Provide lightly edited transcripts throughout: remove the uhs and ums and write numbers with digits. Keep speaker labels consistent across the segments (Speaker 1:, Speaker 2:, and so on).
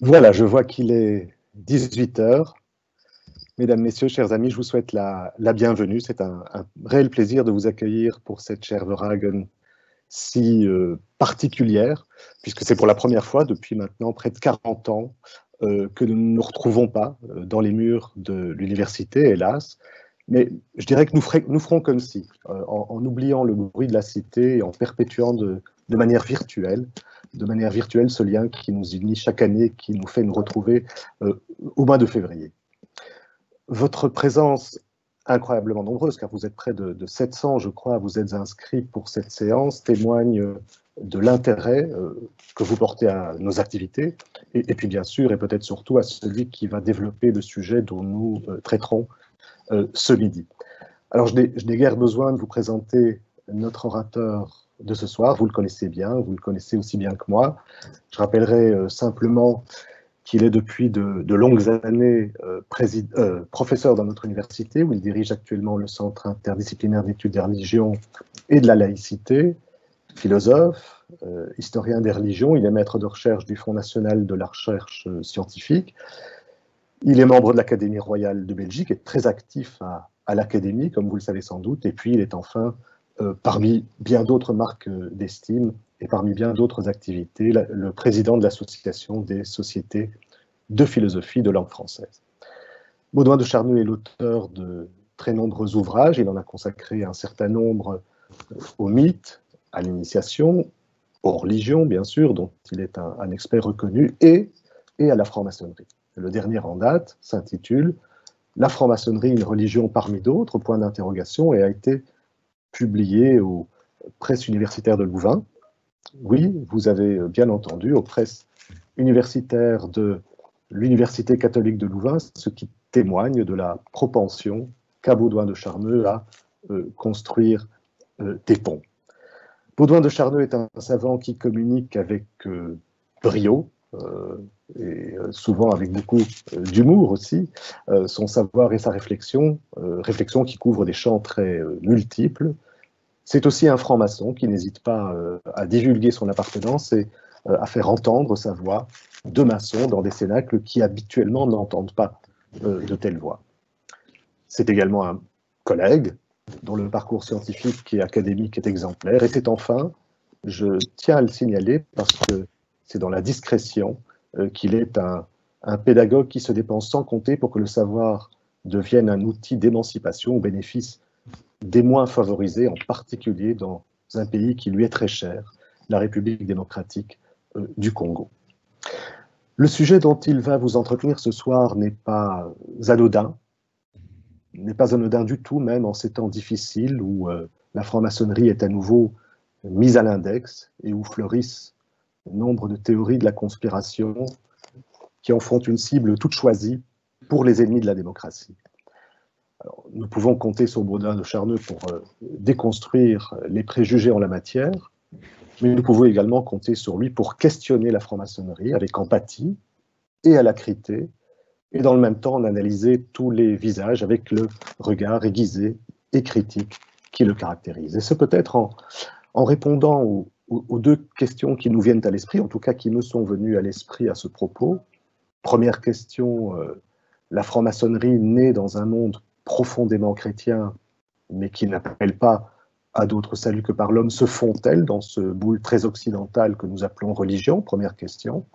Speaker 1: Voilà, je vois qu'il est 18 heures. Mesdames, Messieurs, chers amis, je vous souhaite la bienvenue. C'est un réel plaisir de vous accueillir pour cette Scherveragen si particulière, puisque c'est pour la première fois depuis maintenant près de 40 ans que nous ne nous retrouvons pas dans les murs de l'université, hélas. Mais je dirais que nous ferons comme si, en oubliant le bruit de la cité et en perpétuant de manière virtuelle ce lien qui nous unit chaque année, qui nous fait nous retrouver au mois de février. Votre présence incroyablement nombreuse, car vous êtes près de 700, je crois, vous êtes inscrits pour cette séance, témoigne de l'intérêt que vous portez à nos activités, et puis bien sûr, et peut-être surtout à celui qui va développer le sujet dont nous traiterons ce midi. Alors, je n'ai guère besoin de vous présenter notre orateur de ce soir, vous le connaissez bien, vous le connaissez aussi bien que moi. Je rappellerai simplement qu'il est depuis de longues années professeur dans notre université, où il dirige actuellement le Centre interdisciplinaire d'études des religions et de la laïcité, philosophe, historien des religions, il est maître de recherche du Fonds national de la recherche scientifique, il est membre de l'Académie royale de Belgique et très actif à l'Académie, comme vous le savez sans doute, et puis il est enfin, parmi bien d'autres marques d'estime, et parmi bien d'autres activités, le président de l'Association des sociétés de philosophie de langue française. Baudouin de Charneux est l'auteur de très nombreux ouvrages, il en a consacré un certain nombre aux mythes, à l'initiation, aux religions, bien sûr, dont il est un expert reconnu, et à la franc-maçonnerie. Le dernier en date s'intitule « La franc-maçonnerie, une religion parmi d'autres », point d'interrogation, et a été publié aux presses universitaires de Louvain. Oui, vous avez bien entendu, aux presses universitaires de l'Université catholique de Louvain, ce qui témoigne de la propension qu'a Baudouin de Charneux à construire des ponts. Baudouin de Charneux est un savant qui communique avec brio, et souvent avec beaucoup d'humour aussi, son savoir et sa réflexion qui couvre des champs très multiples. C'est aussi un franc-maçon qui n'hésite pas à divulguer son appartenance et à faire entendre sa voix de maçon dans des cénacles qui habituellement n'entendent pas de telles voix. C'est également un collègue dont le parcours scientifique et académique est exemplaire. Et c'est enfin, je tiens à le signaler parce que c'est dans la discrétion qu'il est un pédagogue qui se dépense sans compter pour que le savoir devienne un outil d'émancipation au bénéfice des moins favorisés, en particulier dans un pays qui lui est très cher, la République démocratique du Congo. Le sujet dont il va vous entretenir ce soir n'est pas anodin du tout, même en ces temps difficiles où la franc-maçonnerie est à nouveau mise à l'index et où fleurissent nombre de théories de la conspiration qui en font une cible toute choisie pour les ennemis de la démocratie. Alors, nous pouvons compter sur Baudouin de Charneux pour déconstruire les préjugés en la matière, mais nous pouvons également compter sur lui pour questionner la franc-maçonnerie avec empathie et alacrité, et dans le même temps en analyser tous les visages avec le regard aiguisé et critique qui le caractérise. Et c'est peut-être en répondant aux deux questions qui nous viennent à l'esprit, en tout cas qui me sont venues à l'esprit à ce propos. Première question, la franc-maçonnerie née dans un monde profondément chrétien, mais qui n'appelle pas à d'autres saluts que par l'homme, se font-elles dans ce boule très occidental que nous appelons religion? Première question.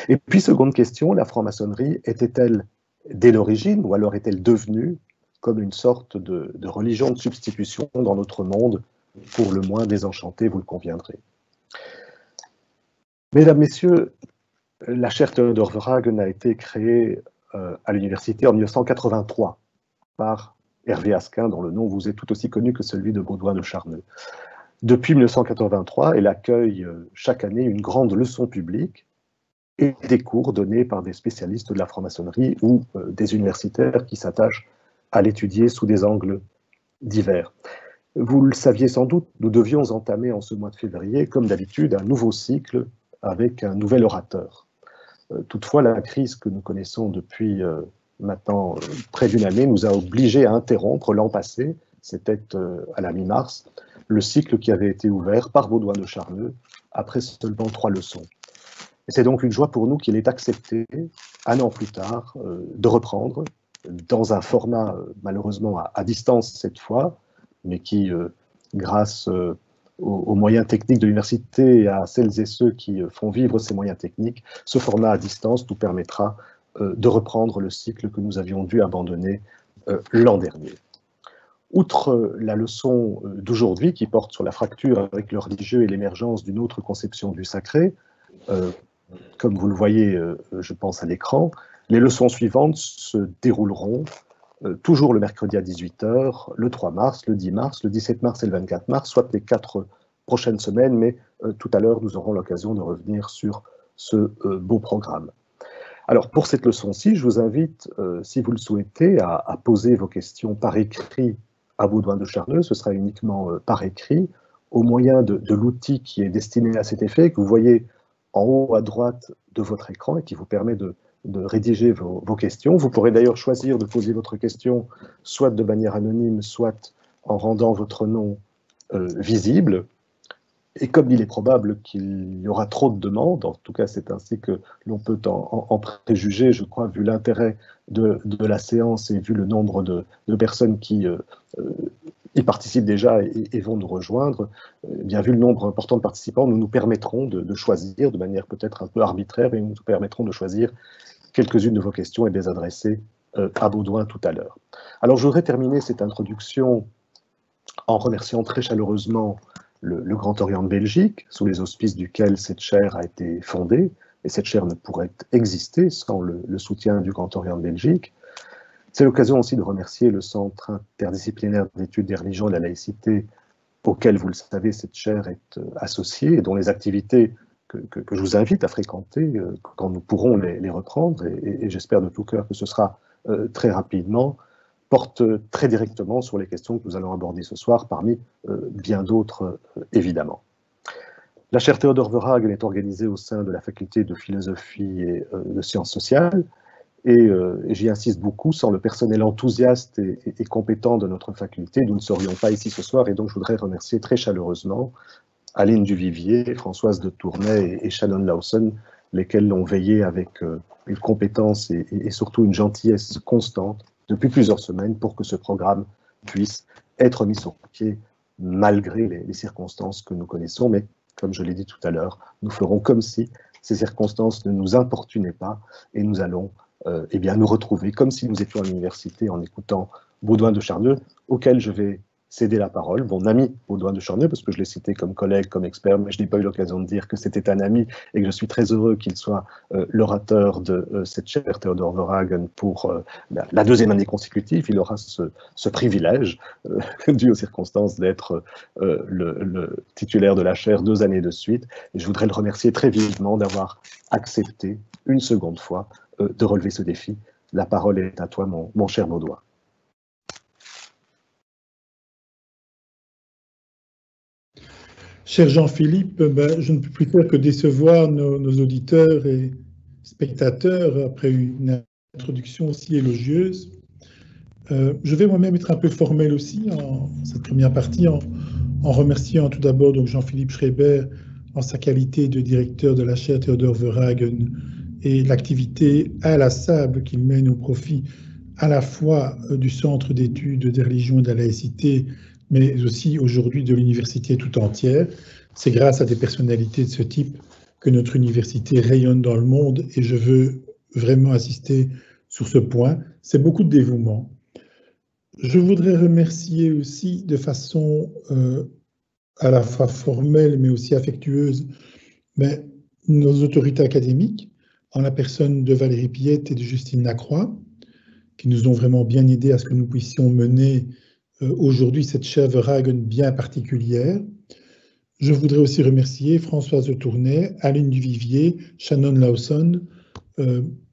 Speaker 1: Et puis, seconde question, la franc-maçonnerie était-elle dès l'origine, ou alors est-elle devenue comme une sorte de religion de substitution dans notre monde, pour le moins désenchanté, vous le conviendrez. Mesdames, Messieurs, la chaire Theodor-Veragen a été créée à l'université en 1983 par Hervé Asquin, dont le nom vous est tout aussi connu que celui de Baudouin de Charneux. Depuis 1983, elle accueille chaque année une grande leçon publique et des cours donnés par des spécialistes de la franc-maçonnerie ou des universitaires qui s'attachent à l'étudier sous des angles divers. Vous le saviez sans doute, nous devions entamer en ce mois de février, comme d'habitude, un nouveau cycle avec un nouvel orateur. Toutefois, la crise que nous connaissons depuis maintenant près d'une année nous a obligés à interrompre l'an passé, c'était à la mi-mars, le cycle qui avait été ouvert par Baudouin de Charneux après seulement 3 leçons. Et c'est donc une joie pour nous qu'il ait accepté, un an plus tard, de reprendre dans un format malheureusement à distance cette fois, mais qui, grâce aux moyens techniques de l'université et à celles et ceux qui font vivre ces moyens techniques, ce format à distance nous permettra de reprendre le cycle que nous avions dû abandonner l'an dernier. Outre la leçon d'aujourd'hui qui porte sur la fracture avec le religieux et l'émergence d'une autre conception du sacré, comme vous le voyez, je pense, à l'écran, les leçons suivantes se dérouleront toujours le mercredi à 18 h, le 3 mars, le 10 mars, le 17 mars et le 24 mars, soit les 4 prochaines semaines, mais tout à l'heure, nous aurons l'occasion de revenir sur ce beau programme. Alors, pour cette leçon-ci, je vous invite, si vous le souhaitez, à poser vos questions par écrit à Baudouin de Charneux. Ce sera uniquement par écrit, au moyen de l'outil qui est destiné à cet effet, que vous voyez en haut à droite de votre écran et qui vous permet de rédiger vos questions. Vous pourrez d'ailleurs choisir de poser votre question soit de manière anonyme, soit en rendant votre nom visible. Et comme il est probable qu'il y aura trop de demandes, en tout cas c'est ainsi que l'on peut en préjuger, je crois, vu l'intérêt de la séance et vu le nombre de personnes qui y participent déjà et vont nous rejoindre, bien vu le nombre important de participants, nous nous permettrons de choisir, de manière peut-être un peu arbitraire, et nous nous permettrons de choisir quelques-unes de vos questions et de les adresser à Baudouin tout à l'heure. Alors je voudrais terminer cette introduction en remerciant très chaleureusement le Grand Orient de Belgique, sous les auspices duquel cette chaire a été fondée, et cette chaire ne pourrait exister sans le soutien du Grand Orient de Belgique. C'est l'occasion aussi de remercier le Centre interdisciplinaire d'études des religions et de la laïcité, auquel, vous le savez, cette chaire est associée, et dont les activités que je vous invite à fréquenter quand nous pourrons les reprendre, et j'espère de tout cœur que ce sera très rapidement, porte très directement sur les questions que nous allons aborder ce soir, parmi bien d'autres, évidemment. La chaire Théodore Verhagen est organisée au sein de la faculté de philosophie et de sciences sociales, et j'y insiste beaucoup, sans le personnel enthousiaste et compétent de notre faculté, nous ne serions pas ici ce soir, et donc je voudrais remercier très chaleureusement Aline Duvivier, Françoise de Tournai et Shannon Lawson, lesquels l'ont veillé avec une compétence et surtout une gentillesse constante depuis plusieurs semaines pour que ce programme puisse être mis sur pied malgré les circonstances que nous connaissons. Mais comme je l'ai dit tout à l'heure, nous ferons comme si ces circonstances ne nous importunaient pas et nous allons eh bien, nous retrouver comme si nous étions à l'université en écoutant Baudouin de Charneux, auquel je vais céder la parole, mon ami Baudouin de Charneux, parce que je l'ai cité comme collègue, comme expert, mais je n'ai pas eu l'occasion de dire que c'était un ami et que je suis très heureux qu'il soit l'orateur de cette chaire Théodore Verhagen pour la deuxième année consécutive. Il aura ce privilège, dû aux circonstances, d'être le titulaire de la chaire 2 années de suite. Et je voudrais le remercier très vivement d'avoir accepté une seconde fois de relever ce défi. La parole est à toi, mon cher Baudouin.
Speaker 2: Cher Jean-Philippe, je ne peux plus faire que décevoir nos auditeurs et spectateurs après une introduction aussi élogieuse. Je vais moi-même être un peu formel aussi en cette première partie, en remerciant tout d'abord Jean-Philippe Schreiber en sa qualité de directeur de la chaire Théodore Verhagen et l'activité inlassable qu'il mène au profit à la fois du Centre d'études des religions et de la laïcité, mais aussi aujourd'hui de l'université tout entière. C'est grâce à des personnalités de ce type que notre université rayonne dans le monde, et je veux vraiment insister sur ce point. C'est beaucoup de dévouement. Je voudrais remercier aussi de façon à la fois formelle mais aussi affectueuse nos autorités académiques, en la personne de Valérie Piette et de Justine Lacroix, qui nous ont vraiment bien aidés à ce que nous puissions mener aujourd'hui cette chaire Verhagen bien particulière. Je voudrais aussi remercier Françoise de Tournai, Aline Duvivier, Shannon Lawson.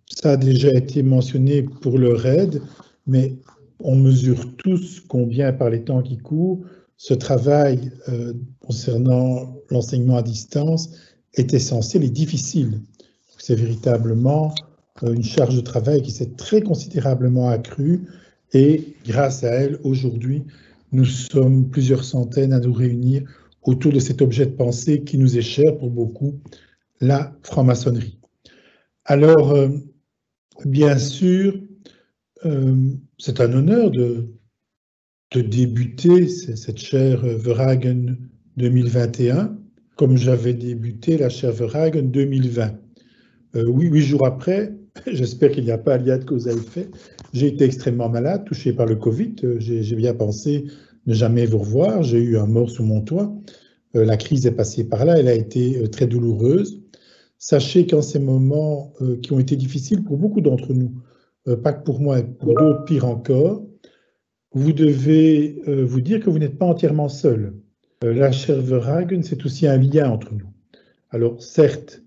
Speaker 2: Ça a déjà été mentionné pour leur aide, mais on mesure tous combien, par les temps qui courent, ce travail concernant l'enseignement à distance est essentiel et difficile. C'est véritablement une charge de travail qui s'est très considérablement accrue, et grâce à elle, aujourd'hui, nous sommes plusieurs centaines à nous réunir autour de cet objet de pensée qui nous est cher pour beaucoup, la franc-maçonnerie. Alors, bien sûr, c'est un honneur de débuter cette chaire Veragen 2021, comme j'avais débuté la chaire Veragen 2020. Oui, 8 jours après, j'espère qu'il n'y a pas lien de cause à effet, j'ai été extrêmement malade, touché par le Covid. J'ai bien pensé ne jamais vous revoir. J'ai eu un mort sous mon toit. La crise est passée par là, elle a été très douloureuse. Sachez qu'en ces moments qui ont été difficiles pour beaucoup d'entre nous, pas que pour moi, et pour d'autres pire encore, vous devez vous dire que vous n'êtes pas entièrement seul. La chaire Veragen, c'est aussi un lien entre nous. Alors certes,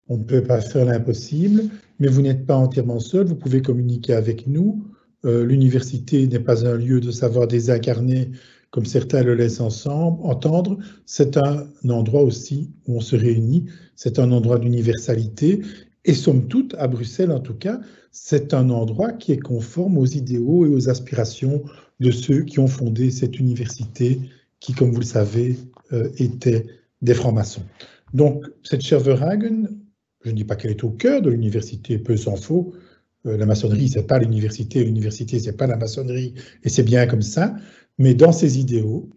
Speaker 2: on ne peut pas faire l'impossible, mais vous n'êtes pas entièrement seul, vous pouvez communiquer avec nous. L'université n'est pas un lieu de savoir désincarné, comme certains le laissent entendre. C'est un endroit aussi où on se réunit, c'est un endroit d'universalité. Et somme toute, à Bruxelles en tout cas, c'est un endroit qui est conforme aux idéaux et aux aspirations de ceux qui ont fondé cette université qui, comme vous le savez, était des francs-maçons. Donc, cette chaire Veragen, je ne dis pas qu'elle est au cœur de l'université, peu s'en faut. La maçonnerie, ce n'est pas l'université, ce n'est pas la maçonnerie, et c'est bien comme ça. Mais dans ses idéaux,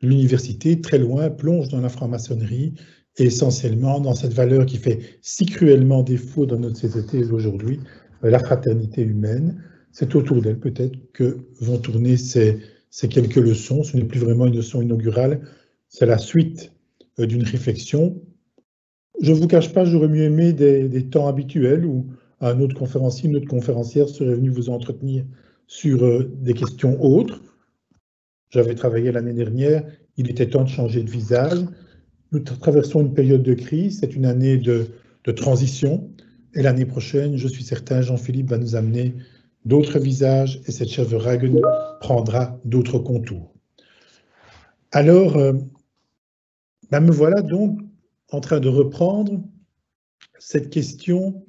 Speaker 2: l'université, très loin, plonge dans la franc-maçonnerie, et essentiellement dans cette valeur qui fait si cruellement défaut dans notre société aujourd'hui, la fraternité humaine. C'est autour d'elle peut-être que vont tourner ces quelques leçons. Ce n'est plus vraiment une leçon inaugurale, c'est la suite d'une réflexion. Je ne vous cache pas, j'aurais mieux aimé des temps habituels où un autre conférencier, une autre conférencière serait venu vous entretenir sur des questions autres. J'avais travaillé l'année dernière, il était temps de changer de visage. Nous traversons une période de crise, c'est une année de transition. Et l'année prochaine, je suis certain, Jean-Philippe va nous amener d'autres visages et cette chaire Veragen prendra d'autres contours. Alors, me voilà donc en train de reprendre cette question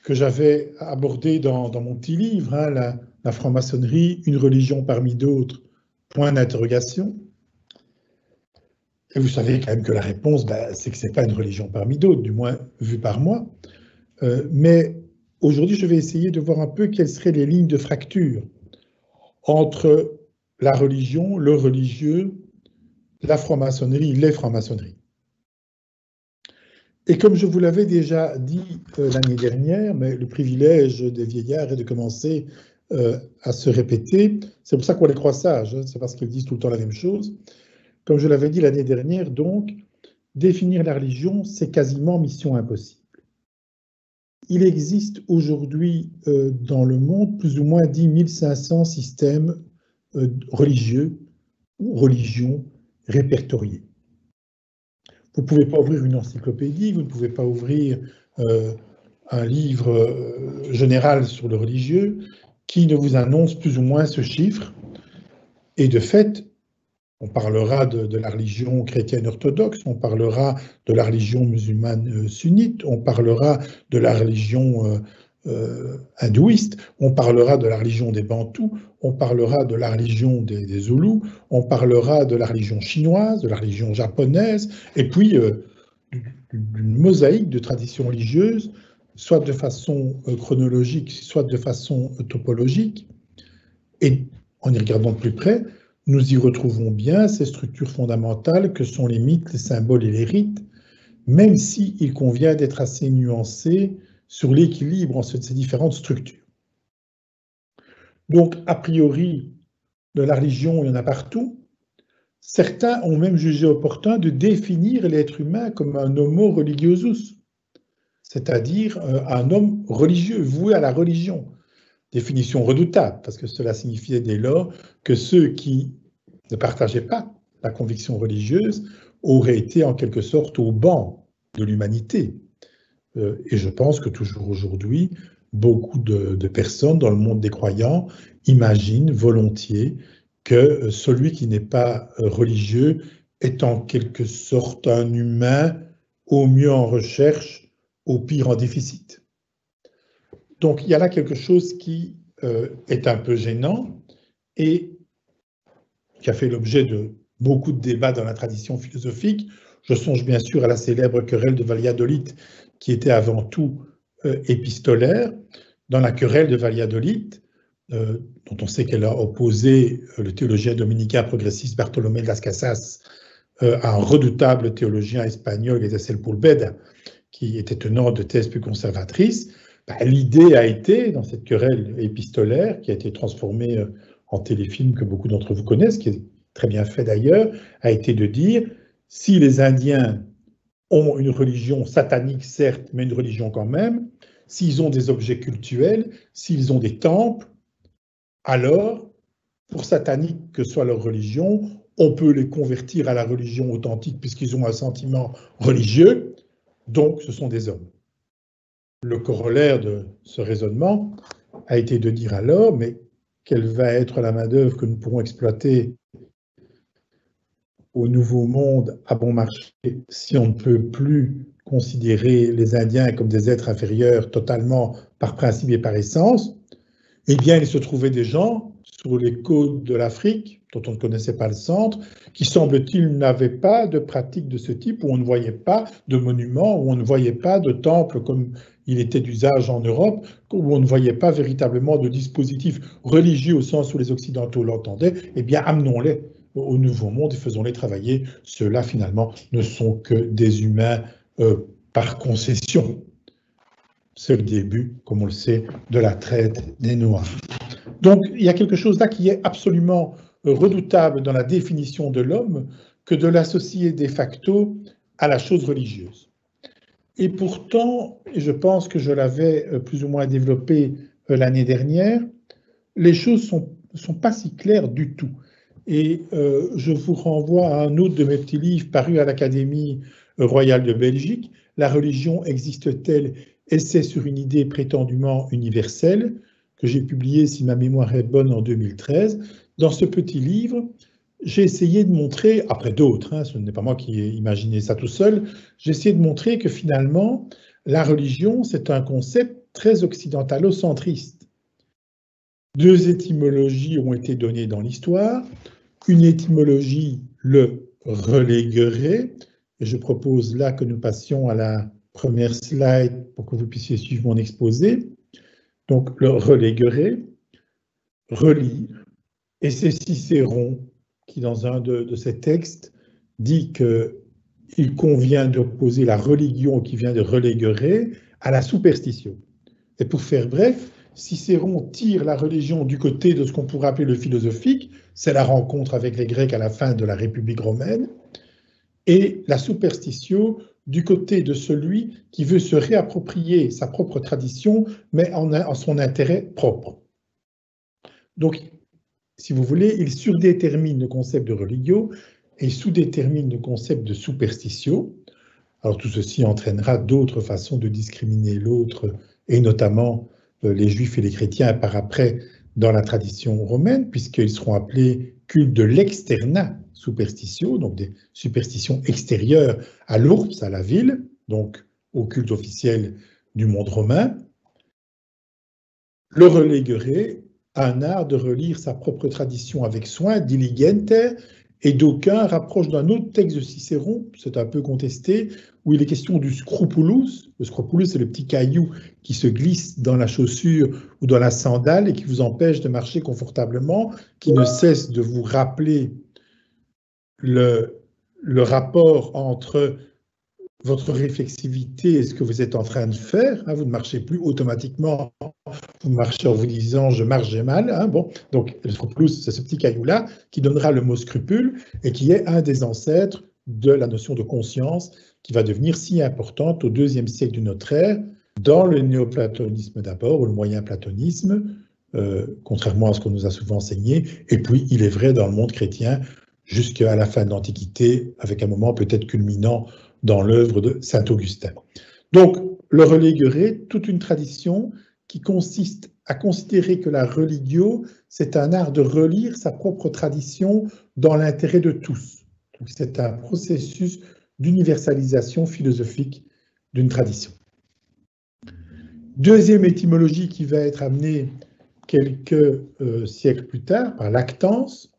Speaker 2: que j'avais abordée dans mon petit livre, hein, la franc-maçonnerie, une religion parmi d'autres, point d'interrogation. Et vous savez quand même que la réponse, c'est que ce n'est pas une religion parmi d'autres, du moins vue par moi. Mais aujourd'hui, je vais essayer de voir un peu quelles seraient les lignes de fracture entre la religion, le religieux, la franc-maçonnerie, les francs-maçonneries. Et comme je vous l'avais déjà dit l'année dernière, mais le privilège des vieillards est de commencer à se répéter. C'est pour ça qu'on les croit sages, hein, c'est parce qu'ils disent tout le temps la même chose. Comme je l'avais dit l'année dernière, donc, définir la religion, c'est quasiment mission impossible. Il existe aujourd'hui dans le monde plus ou moins 10 500 systèmes religieux ou religions répertoriés. Vous ne pouvez pas ouvrir une encyclopédie, vous ne pouvez pas ouvrir un livre général sur le religieux qui ne vous annonce plus ou moins ce chiffre. Et de fait, on parlera de la religion chrétienne orthodoxe, on parlera de la religion musulmane sunnite, on parlera de la religion hindouiste, on parlera de la religion des Bantous, on parlera de la religion des Zoulous, on parlera de la religion chinoise, de la religion japonaise, et puis d'une mosaïque de traditions religieuses, soit de façon chronologique, soit de façon topologique. Et en y regardant de plus près, nous y retrouvons bien ces structures fondamentales que sont les mythes, les symboles et les rites, même s'il convient d'être assez nuancé sur l'équilibre entre ces différentes structures. Donc, a priori, de la religion, il y en a partout. Certains ont même jugé opportun de définir l'être humain comme un homo religiosus, c'est-à-dire un homme religieux, voué à la religion. Définition redoutable, parce que cela signifiait dès lors que ceux qui ne partageaient pas la conviction religieuse auraient été en quelque sorte au banc de l'humanité. Et je pense que toujours aujourd'hui, beaucoup de personnes dans le monde des croyants imaginent volontiers que celui qui n'est pas religieux est en quelque sorte un humain, au mieux en recherche, au pire en déficit. Donc il y a là quelque chose qui est un peu gênant, et qui a fait l'objet de beaucoup de débats dans la tradition philosophique. Je songe bien sûr à la célèbre querelle de Valladolid, qui était avant tout épistolaire. Dans la querelle de Valladolid, dont on sait qu'elle a opposé le théologien dominicain progressiste Bartolomé de las Casas à un redoutable théologien espagnol, qui était Sepúlveda, qui était tenant de thèses plus conservatrices. L'idée a été, dans cette querelle épistolaire, qui a été transformée en téléfilm que beaucoup d'entre vous connaissent, qui est très bien fait d'ailleurs, a été de dire, si les Indiens ont une religion satanique, certes, mais une religion quand même, s'ils ont des objets cultuels, s'ils ont des temples, alors, pour satanique que soit leur religion, on peut les convertir à la religion authentique puisqu'ils ont un sentiment religieux, donc ce sont des hommes. Le corollaire de ce raisonnement a été de dire alors, mais quelle va être la main-d'œuvre que nous pourrons exploiter au Nouveau Monde à bon marché si on ne peut plus considérer les Indiens comme des êtres inférieurs totalement par principe et par essence? Eh bien, il se trouvait des gens sur les côtes de l'Afrique, dont on ne connaissait pas le centre, qui, semble-t-il, n'avaient pas de pratique de ce type, où on ne voyait pas de monuments, où on ne voyait pas de temples comme il était d'usage en Europe, où on ne voyait pas véritablement de dispositifs religieux au sens où les Occidentaux l'entendaient. Eh bien, amenons-les au Nouveau Monde et faisons-les travailler. Ceux-là, finalement, ne sont que des humains par concession. C'est le début, comme on le sait, de la traite des Noirs. Donc, il y a quelque chose là qui est absolument redoutable dans la définition de l'homme que de l'associer de facto à la chose religieuse. Et pourtant, et je pense que je l'avais plus ou moins développé l'année dernière, les choses ne sont pas si claires du tout. Et je vous renvoie à un autre de mes petits livres parus à l'Académie royale de Belgique, « La religion existe-t-elle ? Essai sur une idée prétendument universelle », que j'ai publié, si ma mémoire est bonne, en 2013. Dans ce petit livre, j'ai essayé de montrer, après d'autres, ce n'est pas moi qui ai imaginé ça tout seul, j'ai essayé de montrer que finalement, la religion, c'est un concept très occidentalocentriste. Deux étymologies ont été données dans l'histoire. Une étymologie le reléguerait, et je propose là que nous passions à la première slide pour que vous puissiez suivre mon exposé. Donc, le reléguerait, relire, et c'est Cicéron qui, dans un de ses textes, dit qu'il convient d'opposer la religion qui vient de reléguerait à la superstition. Et pour faire bref, Cicéron tire la religion du côté de ce qu'on pourrait appeler le philosophique, c'est la rencontre avec les Grecs à la fin de la République romaine, et la superstition du côté de celui qui veut se réapproprier sa propre tradition, mais en son intérêt propre. Donc, si vous voulez, il surdétermine le concept de religio et sous-détermine le concept de superstitio. Alors tout ceci entraînera d'autres façons de discriminer l'autre, et notamment les juifs et les chrétiens par après dans la tradition romaine, puisqu'ils seront appelés culte de l'externa superstitio, donc des superstitions extérieures à l'urbs, à la ville, donc au culte officiel du monde romain. Le reléguerait à un art de relire sa propre tradition avec soin, diligente, et d'aucuns rapprochent d'un autre texte de Cicéron, c'est un peu contesté, où il est question du scrupulus. Le scrupulus, c'est le petit caillou qui se glisse dans la chaussure ou dans la sandale et qui vous empêche de marcher confortablement, qui ne cesse de vous rappeler le rapport entre votre réflexivité et ce que vous êtes en train de faire. Vous ne marchez plus automatiquement, vous marchez en vous disant « je marche, j'ai mal ». Bon, donc le scrupulus, c'est ce petit caillou-là qui donnera le mot scrupule et qui est un des ancêtres de la notion de conscience qui va devenir si importante au IIe siècle de notre ère, dans le néoplatonisme d'abord, ou le moyen platonisme, contrairement à ce qu'on nous a souvent enseigné, et puis il est vrai dans le monde chrétien jusqu'à la fin de l'Antiquité, avec un moment peut-être culminant dans l'œuvre de saint Augustin. Donc, le reléguerait toute une tradition qui consiste à considérer que la religio, c'est un art de relire sa propre tradition dans l'intérêt de tous. Donc, c'est un processus d'universalisation philosophique d'une tradition. Deuxième étymologie qui va être amenée quelques siècles plus tard, par Lactance,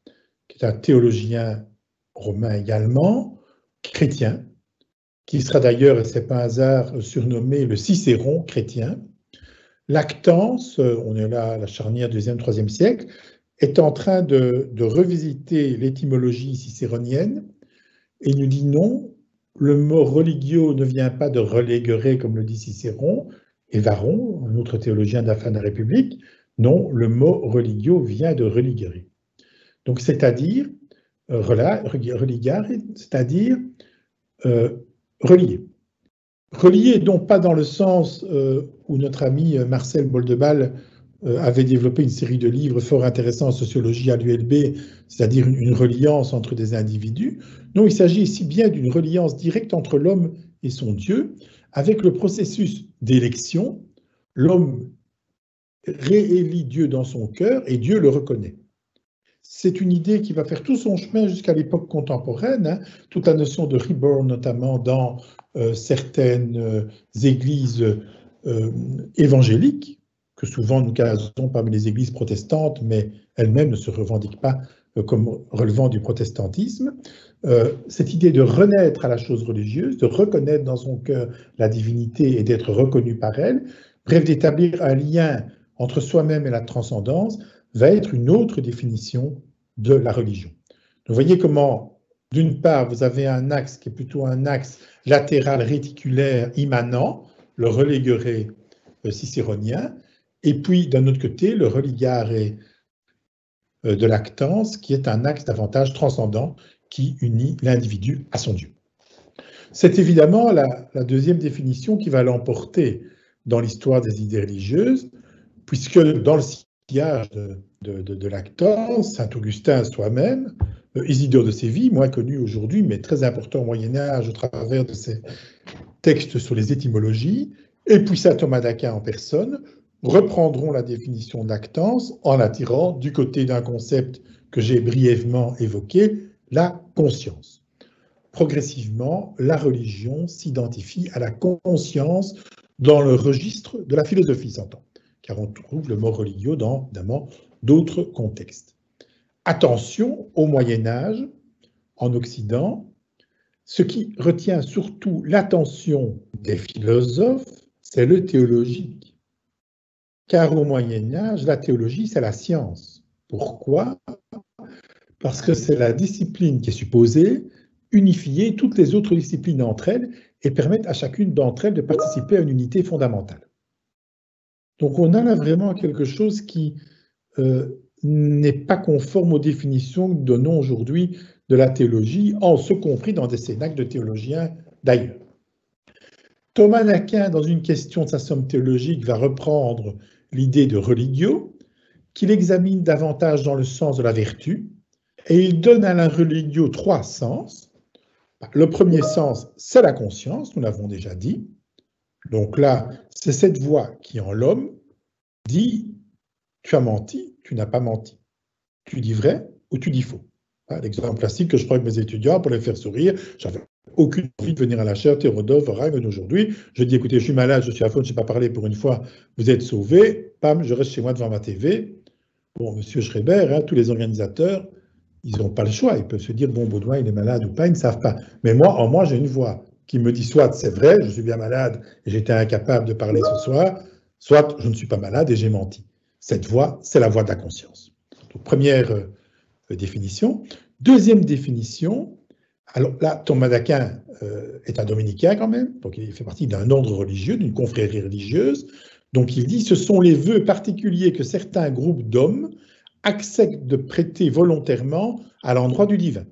Speaker 2: qui est un théologien romain également, chrétien, qui sera d'ailleurs, et ce n'est pas un hasard, surnommé le Cicéron chrétien. Lactance, on est là à la charnière du 2e, 3e siècle, est en train de revisiter l'étymologie cicéronienne et nous dit non, le mot religio ne vient pas de religere, comme le dit Cicéron, et Varron, un autre théologien de la fin de la République. Non, le mot religio vient de religere. Donc, c'est-à-dire, religare, c'est-à-dire relier. Relier, non pas dans le sens où notre ami Marcel Boldebal avait développé une série de livres fort intéressants en sociologie à l'ULB, c'est-à-dire une reliance entre des individus. Non, il s'agit ici bien d'une reliance directe entre l'homme et son Dieu, avec le processus d'élection. L'homme réélit Dieu dans son cœur et Dieu le reconnaît. C'est une idée qui va faire tout son chemin jusqu'à l'époque contemporaine, hein, toute la notion de reborn, notamment dans certaines églises évangéliques, que souvent nous casons parmi les églises protestantes, mais elles-mêmes ne se revendiquent pas comme relevant du protestantisme. Cette idée de renaître à la chose religieuse, de reconnaître dans son cœur la divinité et d'être reconnu par elle, bref, d'établir un lien entre soi-même et la transcendance, va être une autre définition de la religion. Vous voyez comment, d'une part, vous avez un axe qui est plutôt un axe latéral réticulaire immanent, le religere cicéronien, et puis d'un autre côté, le religare de Lactance, qui est un axe davantage transcendant qui unit l'individu à son Dieu. C'est évidemment la deuxième définition qui va l'emporter dans l'histoire des idées religieuses, puisque dans le sillage de Lactance, saint Augustin soi-même, Isidore de Séville, moins connu aujourd'hui, mais très important au Moyen-Âge au travers de ses textes sur les étymologies, et puis saint Thomas d'Aquin en personne, reprendront la définition de Lactance en la tirant du côté d'un concept que j'ai brièvement évoqué, la conscience. Progressivement, la religion s'identifie à la conscience dans le registre de la philosophie, s'entend, car on trouve le mot religio dans, évidemment, d'autres contextes. Attention, au Moyen-Âge, en Occident, ce qui retient surtout l'attention des philosophes, c'est le théologique. Car au Moyen-Âge, la théologie, c'est la science. Pourquoi? Parce que c'est la discipline qui est supposée unifier toutes les autres disciplines entre elles et permettre à chacune d'entre elles de participer à une unité fondamentale. Donc on a là vraiment quelque chose qui n'est pas conforme aux définitions que nous donnons aujourd'hui de la théologie, en ce compris dans des cénacles de théologiens d'ailleurs. Thomas d'Aquin, dans une question de sa somme théologique, va reprendre l'idée de religio, qu'il examine davantage dans le sens de la vertu, et il donne à la religio 3 sens. Le premier sens, c'est la conscience, nous l'avons déjà dit. Donc là, c'est cette voix qui, en l'homme, dit « tu as menti, tu n'as pas menti. Tu dis vrai ou tu dis faux ». L'exemple classique que je prends avec mes étudiants pour les faire sourire, j'avais aucune envie de venir à la chaire Théodore Ragen aujourd'hui. Je dis, écoutez, je suis malade, je suis à faune, je ne sais pas parler pour une fois, vous êtes sauvé, pam, je reste chez moi devant ma TV. Bon, monsieur Schreiber, hein, tous les organisateurs, ils n'ont pas le choix, ils peuvent se dire, bon, Baudouin, il est malade ou pas, ils ne savent pas. Mais moi, en moi, j'ai une voix qui me dit, soit c'est vrai, je suis bien malade et j'étais incapable de parler ce soir, soit je ne suis pas malade et j'ai menti. Cette voix, c'est la voix de la conscience. Donc, première définition. Deuxième définition, alors là, Thomas d'Aquin est un dominicain quand même, donc il fait partie d'un ordre religieux, d'une confrérie religieuse. Donc il dit, ce sont les vœux particuliers que certains groupes d'hommes acceptent de prêter volontairement à l'endroit du divin.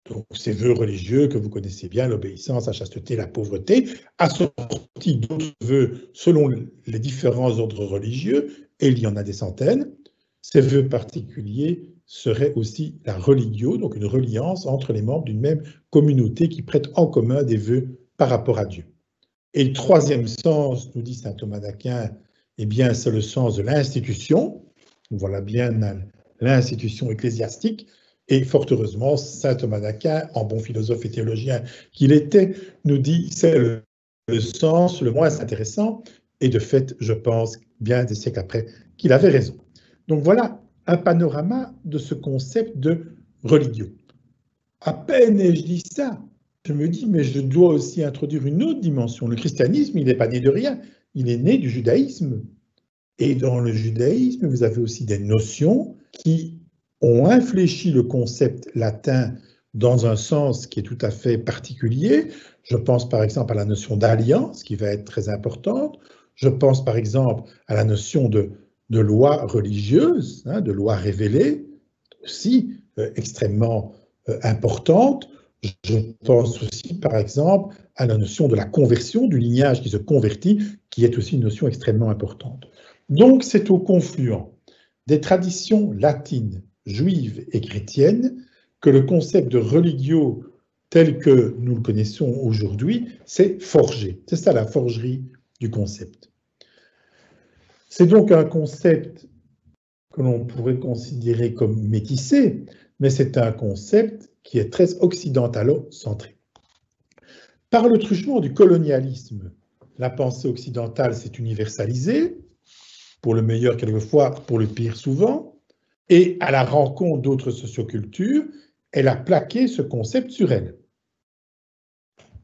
Speaker 2: Donc ces vœux religieux que vous connaissez bien, l'obéissance, la chasteté, la pauvreté, assortis d'autres vœux selon les différents ordres religieux, et il y en a des centaines. Ces vœux particuliers serait aussi la religio, donc une reliance entre les membres d'une même communauté qui prête en commun des vœux par rapport à Dieu. Et le troisième sens, nous dit saint Thomas d'Aquin, eh bien, c'est le sens de l'institution. Voilà bien l'institution ecclésiastique. Et fort heureusement, saint Thomas d'Aquin, en bon philosophe et théologien qu'il était, nous dit c'est le sens le moins intéressant. Et de fait, je pense, bien des siècles après, qu'il avait raison. Donc voilà un panorama de ce concept de religieux. À peine ai-je dit ça, je me dis, mais je dois aussi introduire une autre dimension. Le christianisme, il n'est pas né de rien, il est né du judaïsme. Et dans le judaïsme, vous avez aussi des notions qui ont infléchi le concept latin dans un sens qui est tout à fait particulier. Je pense par exemple à la notion d'alliance, qui va être très importante. Je pense par exemple à la notion de loi religieuse, hein, de loi révélée, aussi extrêmement importante. Je pense aussi par exemple à la notion de la conversion, du lignage qui se convertit, qui est aussi une notion extrêmement importante. Donc c'est au confluent des traditions latines, juives et chrétiennes que le concept de religio tel que nous le connaissons aujourd'hui s'est forgé. C'est ça la forgerie du concept. C'est donc un concept que l'on pourrait considérer comme métissé, mais c'est un concept qui est très occidentalo-centré. Par le truchement du colonialisme, la pensée occidentale s'est universalisée, pour le meilleur quelquefois, pour le pire souvent, et à la rencontre d'autres sociocultures, elle a plaqué ce concept sur elle.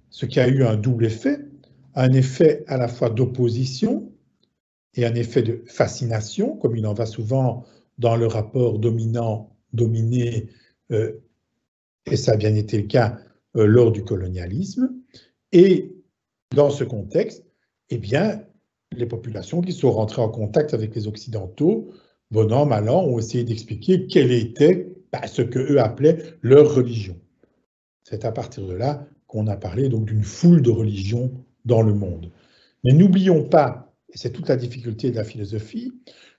Speaker 2: Ce qui a eu un double effet, un effet à la fois d'opposition et un effet de fascination, comme il en va souvent dans le rapport dominant-dominé, et ça a bien été le cas lors du colonialisme. Et dans ce contexte, eh bien, les populations qui sont rentrées en contact avec les Occidentaux, bon an, mal an, ont essayé d'expliquer quelle était ce qu'eux appelaient leur religion. C'est à partir de là qu'on a parlé donc d'une foule de religions dans le monde. Mais n'oublions pas, et c'est toute la difficulté de la philosophie,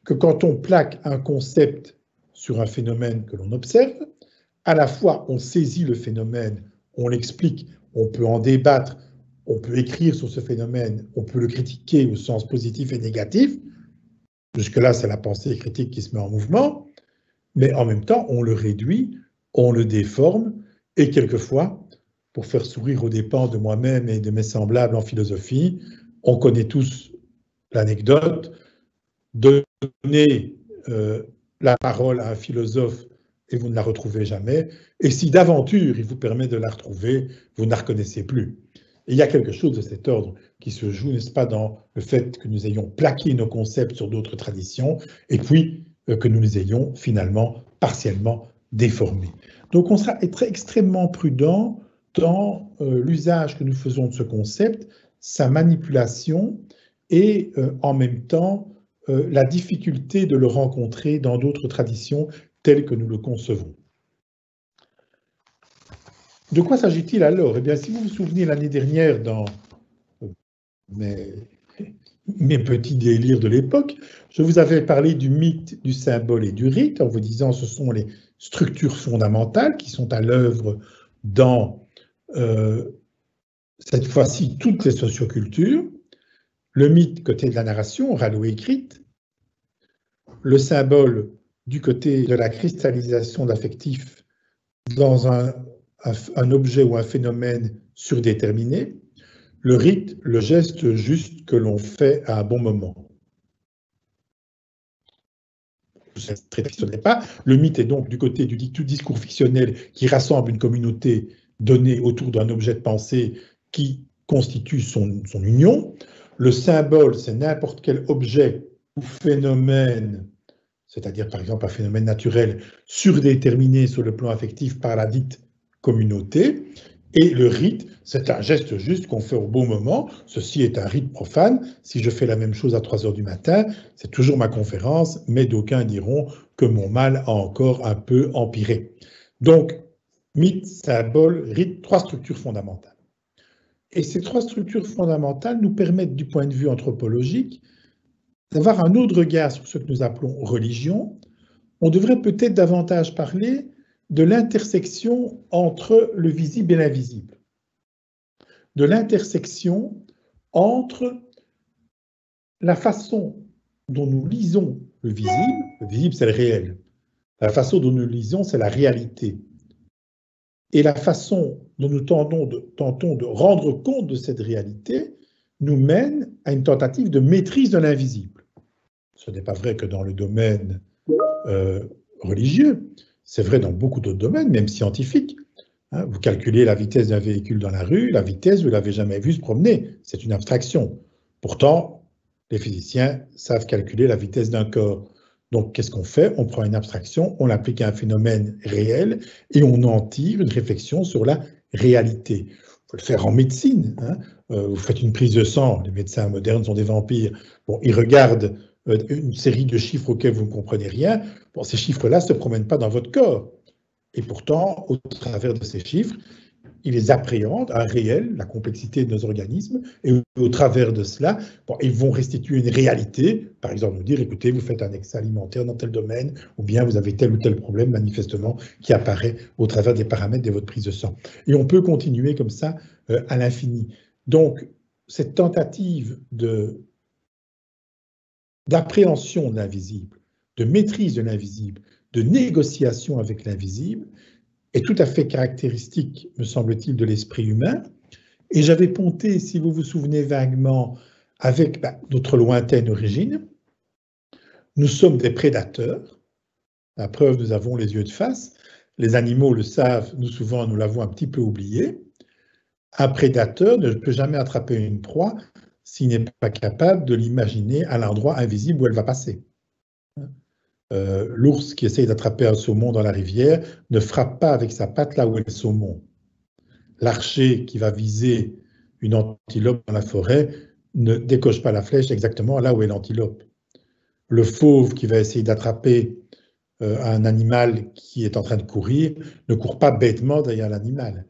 Speaker 2: que quand on plaque un concept sur un phénomène que l'on observe, à la fois on saisit le phénomène, on l'explique, on peut en débattre, on peut écrire sur ce phénomène, on peut le critiquer au sens positif et négatif. Jusque-là, c'est la pensée critique qui se met en mouvement, mais en même temps, on le réduit, on le déforme, et quelquefois, pour faire sourire aux dépens de moi-même et de mes semblables en philosophie, on connaît tous l'anecdote, donner la parole à un philosophe et vous ne la retrouvez jamais, et si d'aventure il vous permet de la retrouver, vous ne la reconnaissez plus. Et il y a quelque chose de cet ordre qui se joue, n'est-ce pas, dans le fait que nous ayons plaqué nos concepts sur d'autres traditions, et puis que nous les ayons finalement partiellement déformés. Donc on sera extrêmement prudent dans l'usage que nous faisons de ce concept, sa manipulation, et en même temps la difficulté de le rencontrer dans d'autres traditions telles que nous le concevons. De quoi s'agit-il alors? Eh bien, si vous vous souvenez l'année dernière dans mes petits délires de l'époque, je vous avais parlé du mythe, du symbole et du rite, en vous disant que ce sont les structures fondamentales qui sont à l'œuvre dans, cette fois-ci, toutes les sociocultures. Le mythe côté de la narration, orale ou écrite, le symbole du côté de la cristallisation d'affectifs dans un objet ou un phénomène surdéterminé, le rite, le geste juste que l'on fait à un bon moment. Ce n'est pas. Le mythe est donc du côté du discours fictionnel qui rassemble une communauté donnée autour d'un objet de pensée qui constitue son union. Le symbole, c'est n'importe quel objet ou phénomène, c'est-à-dire par exemple un phénomène naturel surdéterminé sur le plan affectif par la dite communauté. Et le rite, c'est un geste juste qu'on fait au bon moment. Ceci est un rite profane. Si je fais la même chose à 3 heures du matin, c'est toujours ma conférence, mais d'aucuns diront que mon mal a encore un peu empiré. Donc, mythe, symbole, rite, 3 structures fondamentales. Et ces 3 structures fondamentales nous permettent, du point de vue anthropologique, d'avoir un autre regard sur ce que nous appelons religion. On devrait peut-être davantage parler de l'intersection entre le visible et l'invisible, de l'intersection entre la façon dont nous lisons le visible c'est le réel, la façon dont nous le lisons c'est la réalité, et la façon dont nous tentons de rendre compte de cette réalité nous mène à une tentative de maîtrise de l'invisible. Ce n'est pas vrai que dans le domaine religieux, C'est vrai dans beaucoup d'autres domaines, même scientifiques. Hein. Vous calculez la vitesse d'un véhicule dans la rue, la vitesse, vous ne l'avez jamais vu se promener. C'est une abstraction. Pourtant, les physiciens savent calculer la vitesse d'un corps. Donc, qu'est-ce qu'on fait? On prend une abstraction, on l'applique à un phénomène réel et on en tire une réflexion sur la réalité. Il faut le faire en médecine. Hein. Vous faites une prise de sang, les médecins modernes sont des vampires. Bon, ils regardent une série de chiffres auxquels vous ne comprenez rien. Bon, ces chiffres-là ne se promènent pas dans votre corps. Et pourtant, au travers de ces chiffres, ils les appréhendent, un réel, la complexité de nos organismes, et au travers de cela, bon, ils vont restituer une réalité, par exemple nous dire, écoutez, vous faites un excès alimentaire dans tel domaine, ou bien vous avez tel ou tel problème, manifestement, qui apparaît au travers des paramètres de votre prise de sang. Et on peut continuer comme ça à l'infini. Donc, cette tentative d'appréhension de l'invisible, de maîtrise de l'invisible, de négociation avec l'invisible, est tout à fait caractéristique, me semble-t-il, de l'esprit humain. Et j'avais ponté, si vous vous souvenez vaguement, avec notre lointaine origine. Nous sommes des prédateurs. La preuve, nous avons les yeux de face. Les animaux le savent, nous souvent, nous l'avons un petit peu oublié. Un prédateur ne peut jamais attraper une proie s'il n'est pas capable de l'imaginer à l'endroit invisible où elle va passer. L'ours qui essaye d'attraper un saumon dans la rivière ne frappe pas avec sa patte là où est le saumon. L'archer qui va viser une antilope dans la forêt ne décoche pas la flèche exactement là où est l'antilope. Le fauve qui va essayer d'attraper un animal qui est en train de courir ne court pas bêtement derrière l'animal.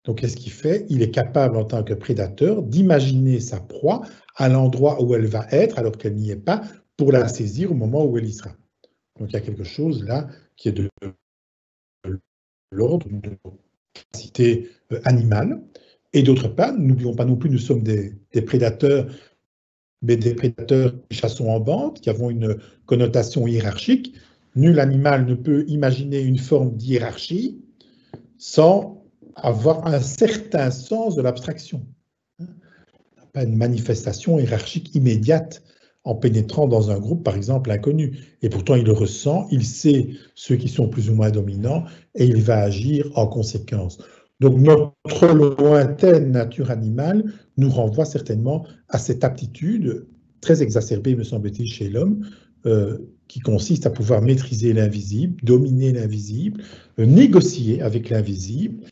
Speaker 2: Donc, qu'est-ce qu'il fait? Il est capable, en tant que prédateur, d'imaginer sa proie à l'endroit où elle va être, alors qu'elle n'y est pas, pour la saisir au moment où elle y sera. Donc, il y a quelque chose là qui est de l'ordre de la capacité animale. Et d'autre part, n'oublions pas non plus, nous sommes des prédateurs, mais des prédateurs qui chassons en bande, qui avons une connotation hiérarchique. Nul animal ne peut imaginer une forme d'hiérarchie sans avoir un certain sens de l'abstraction. Pas une manifestation hiérarchique immédiate en pénétrant dans un groupe, par exemple, inconnu. Et pourtant, il le ressent, il sait ceux qui sont plus ou moins dominants, et il va agir en conséquence. Donc, notre lointaine nature animale nous renvoie certainement à cette aptitude très exacerbée, me semble-t-il, chez l'homme, qui consiste à pouvoir maîtriser l'invisible, dominer l'invisible, négocier avec l'invisible.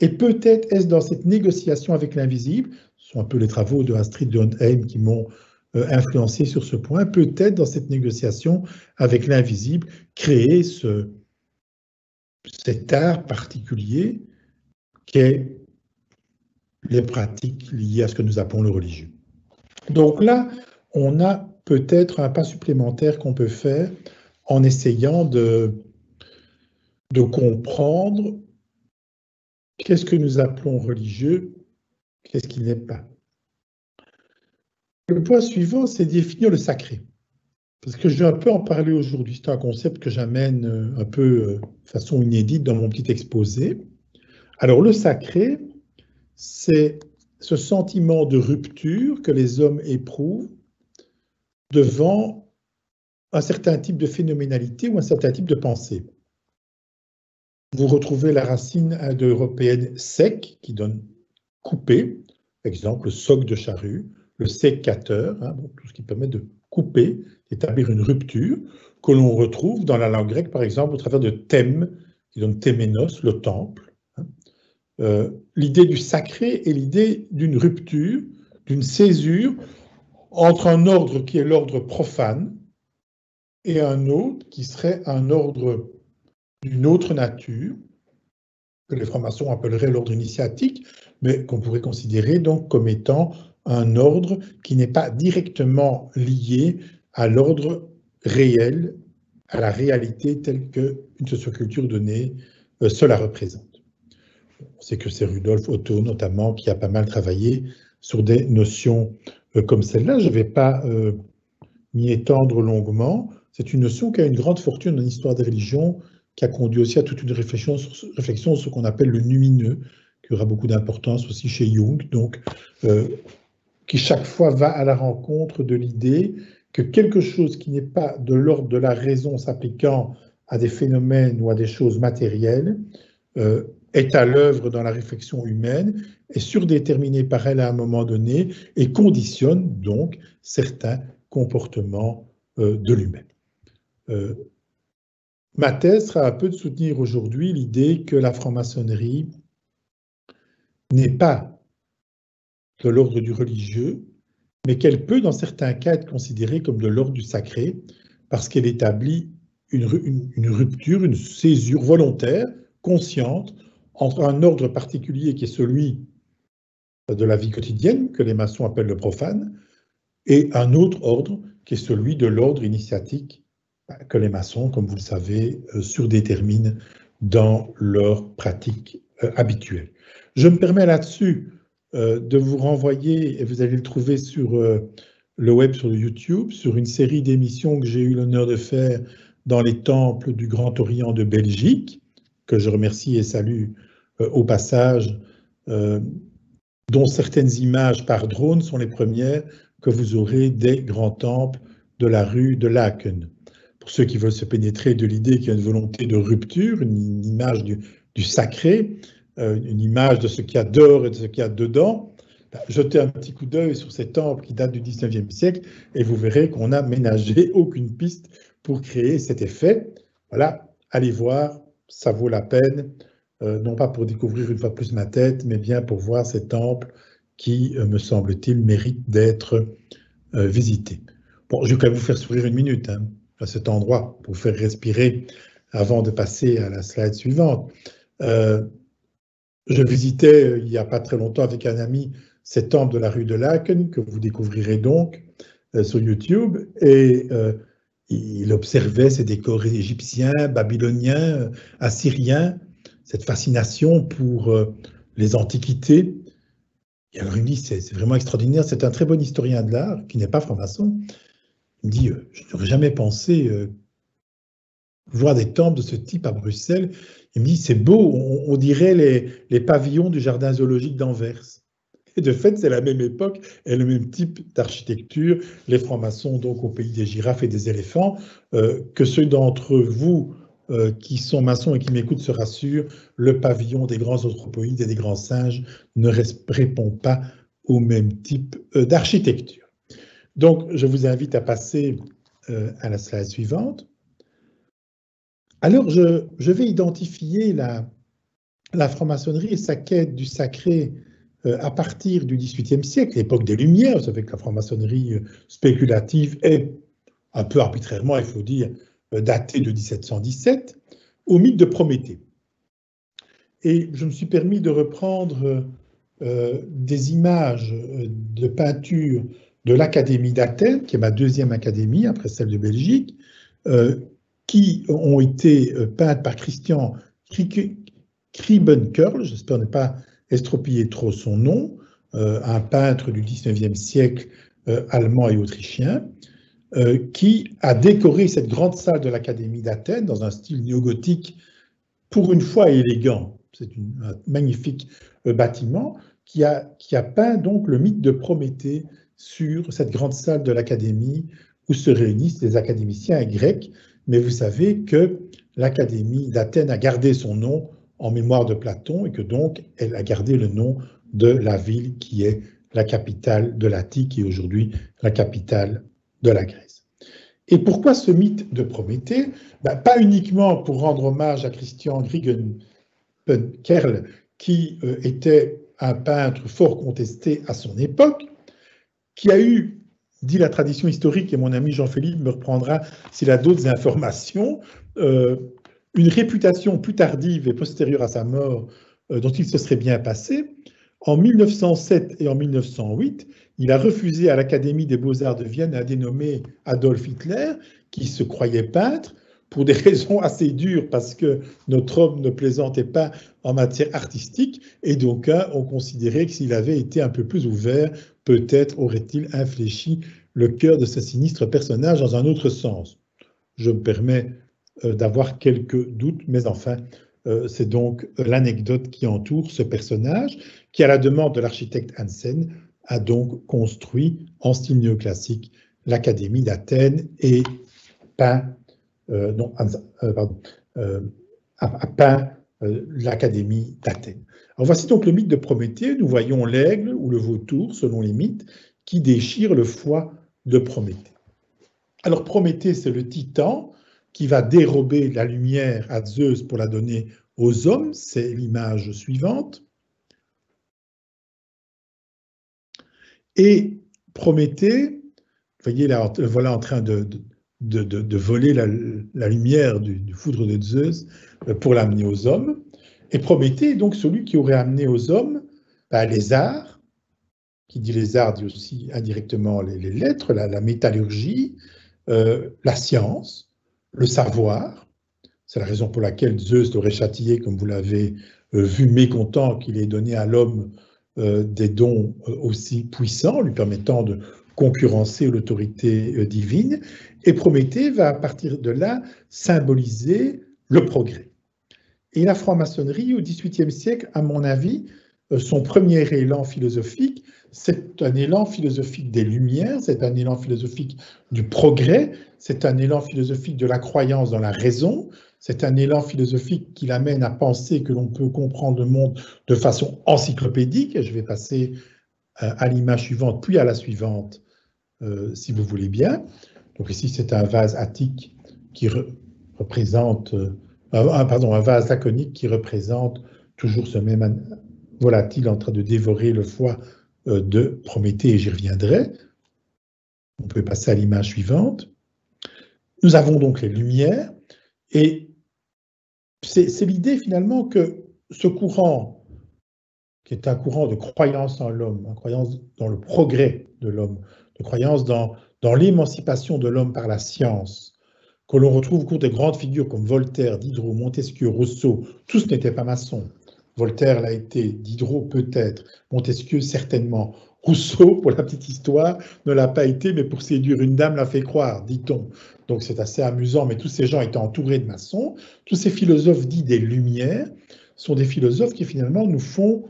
Speaker 2: Et peut-être est-ce dans cette négociation avec l'invisible, ce sont un peu les travaux de Astrid Lindgren qui m'ont influencé sur ce point, peut-être dans cette négociation avec l'invisible, créer cet art particulier qu'est les pratiques liées à ce que nous appelons le religieux. Donc là, on a peut-être un pas supplémentaire qu'on peut faire en essayant de comprendre qu'est-ce que nous appelons religieux, qu'est-ce qui n'est pas. Le point suivant, c'est définir le sacré. Parce que je vais un peu en parler aujourd'hui. C'est un concept que j'amène un peu de façon inédite dans mon petit exposé. Alors, le sacré, c'est ce sentiment de rupture que les hommes éprouvent devant un certain type de phénoménalité ou un certain type de pensée. Vous retrouvez la racine indo-européenne sec, qui donne couper, par exemple le soc de charrue, le sécateur, hein, bon, tout ce qui permet de couper, d'établir une rupture, que l'on retrouve dans la langue grecque, par exemple, au travers de thème, qui donne théménos, le temple. Hein. L'idée du sacré est l'idée d'une rupture, d'une césure entre un ordre qui est l'ordre profane et un autre qui serait un ordre d'une autre nature, que les francs-maçons appelleraient l'ordre initiatique, mais qu'on pourrait considérer donc comme étant un ordre qui n'est pas directement lié à l'ordre réel, à la réalité telle qu'une socioculture donnée se la représente. On sait que c'est Rudolf Otto notamment qui a pas mal travaillé sur des notions comme celle-là. Je ne vais pas m'y étendre longuement. C'est une notion qui a une grande fortune en histoire des religions, qui a conduit aussi à toute une réflexion sur ce qu'on appelle le lumineux, qui aura beaucoup d'importance aussi chez Jung, donc qui chaque fois va à la rencontre de l'idée que quelque chose qui n'est pas de l'ordre de la raison s'appliquant à des phénomènes ou à des choses matérielles est à l'œuvre dans la réflexion humaine, est surdéterminée par elle à un moment donné et conditionne donc certains comportements de l'humain. Ma thèse sera un peu de soutenir aujourd'hui l'idée que la franc-maçonnerie n'est pas de l'ordre du religieux, mais qu'elle peut dans certains cas être considérée comme de l'ordre du sacré, parce qu'elle établit une rupture, une césure volontaire, consciente, entre un ordre particulier qui est celui de la vie quotidienne, que les maçons appellent le profane, et un autre ordre qui est celui de l'ordre initiatique que les maçons, comme vous le savez, surdéterminent dans leur pratique habituelle. Je me permets là-dessus de vous renvoyer, et vous allez le trouver sur le web, sur YouTube, sur une série d'émissions que j'ai eu l'honneur de faire dans les temples du Grand Orient de Belgique, que je remercie et salue au passage, dont certaines images par drone sont les premières que vous aurez des grands temples de la rue de Laken. Pour ceux qui veulent se pénétrer de l'idée qu'il y a une volonté de rupture, une image du sacré, une image de ce qu'il y a dehors et de ce qu'il y a dedans, jetez un petit coup d'œil sur ces temples qui datent du 19e siècle et vous verrez qu'on n'a ménagé aucune piste pour créer cet effet. Voilà, allez voir, ça vaut la peine, non pas pour découvrir une fois plus ma tête, mais bien pour voir ces temples qui, me semble-t-il, méritent d'être visités. Bon, je vais quand même vous faire sourire une minute à cet endroit pour vous faire respirer avant de passer à la slide suivante. Je visitais il n'y a pas très longtemps avec un ami ces temples de la rue de Laken, que vous découvrirez donc sur YouTube, et il observait ces décors égyptiens, babyloniens, assyriens, cette fascination pour les antiquités. Et alors il me dit, c'est vraiment extraordinaire, c'est un très bon historien de l'art, qui n'est pas franc-maçon. Il me dit, je n'aurais jamais pensé voir des temples de ce type à Bruxelles. Il me dit, c'est beau, on dirait les pavillons du jardin zoologique d'Anvers. Et de fait, c'est la même époque et le même type d'architecture. Les francs-maçons, donc, au pays des girafes et des éléphants, que ceux d'entre vous qui sont maçons et qui m'écoutent se rassurent, le pavillon des grands anthropoïdes et des grands singes ne répond pas au même type d'architecture. Donc, je vous invite à passer à la slide suivante. Alors, je vais identifier la franc-maçonnerie et sa quête du sacré à partir du XVIIIe siècle, l'époque des Lumières. Vous savez que la franc-maçonnerie spéculative est, un peu arbitrairement, il faut dire, datée de 1717, au mythe de Prométhée. Et je me suis permis de reprendre des images de peinture de l'Académie d'Athènes, qui est ma deuxième académie, après celle de Belgique, qui ont été peintes par Christian Kriebenkerl, j'espère ne pas estropiller trop son nom, un peintre du 19e siècle allemand et autrichien, qui a décoré cette grande salle de l'Académie d'Athènes dans un style néo-gothique, pour une fois élégant. C'est un magnifique bâtiment qui a peint donc le mythe de Prométhée sur cette grande salle de l'Académie où se réunissent les académiciens grecs. Mais vous savez que l'Académie d'Athènes a gardé son nom en mémoire de Platon et que donc elle a gardé le nom de la ville qui est la capitale de l'Attique et aujourd'hui la capitale de la Grèce. Et pourquoi ce mythe de Prométhée? Pas uniquement pour rendre hommage à Christian Kriebenkerl, qui était un peintre fort contesté à son époque, qui a eu, dit la tradition historique, et mon ami Jean-Philippe me reprendra s'il a d'autres informations, une réputation plus tardive et postérieure à sa mort dont il se serait bien passé. En 1907 et en 1908, il a refusé à l'Académie des Beaux-Arts de Vienne un dénommé Adolf Hitler, qui se croyait peintre, pour des raisons assez dures, parce que notre homme ne plaisantait pas en matière artistique, et donc on considérait que s'il avait été un peu plus ouvert, peut-être aurait-il infléchi le cœur de ce sinistre personnage dans un autre sens. Je me permets d'avoir quelques doutes, mais enfin, c'est donc l'anecdote qui entoure ce personnage, qui, à la demande de l'architecte Hansen, a donc construit en style néoclassique l'Académie d'Athènes et peint a peint l'Académie d'Athènes. Alors voici donc le mythe de Prométhée. Nous voyons l'aigle ou le vautour, selon les mythes, qui déchire le foie de Prométhée. Alors Prométhée, c'est le titan qui va dérober la lumière à Zeus pour la donner aux hommes. C'est l'image suivante. Et Prométhée, vous voyez, là, voilà en train de voler la lumière du foudre de Zeus pour l'amener aux hommes. Et Prométhée est donc celui qui aurait amené aux hommes les arts, qui dit les arts dit aussi indirectement les lettres, la métallurgie, la science, le savoir. C'est la raison pour laquelle Zeus l'aurait châtié, comme vous l'avez vu, mécontent qu'il ait donné à l'homme des dons aussi puissants, lui permettant de concurrencer l'autorité divine. Et Prométhée va, à partir de là, symboliser le progrès. Et la franc-maçonnerie, au XVIIIe siècle, à mon avis, son premier élan philosophique, c'est un élan philosophique des Lumières, c'est un élan philosophique du progrès, c'est un élan philosophique de la croyance dans la raison, c'est un élan philosophique qui l'amène à penser que l'on peut comprendre le monde de façon encyclopédique. Et je vais passer à l'image suivante, puis à la suivante, si vous voulez bien. Donc ici, c'est un vase attique qui représente, un vase laconique qui représente toujours ce même volatile en train de dévorer le foie de Prométhée, et j'y reviendrai. On peut passer à l'image suivante. Nous avons donc les Lumières, et c'est l'idée finalement que ce courant, qui est un courant de croyance en l'homme, une croyance dans le progrès de l'homme, de croyance dans l'émancipation de l'homme par la science, que l'on retrouve au cours de grandes figures comme Voltaire, Diderot, Montesquieu, Rousseau. Tous n'étaient pas maçons. Voltaire l'a été, Diderot peut-être, Montesquieu certainement. Rousseau, pour la petite histoire, ne l'a pas été, mais pour séduire une dame l'a fait croire, dit-on. Donc c'est assez amusant, mais tous ces gens étaient entourés de maçons. Tous ces philosophes dits des Lumières sont des philosophes qui finalement nous font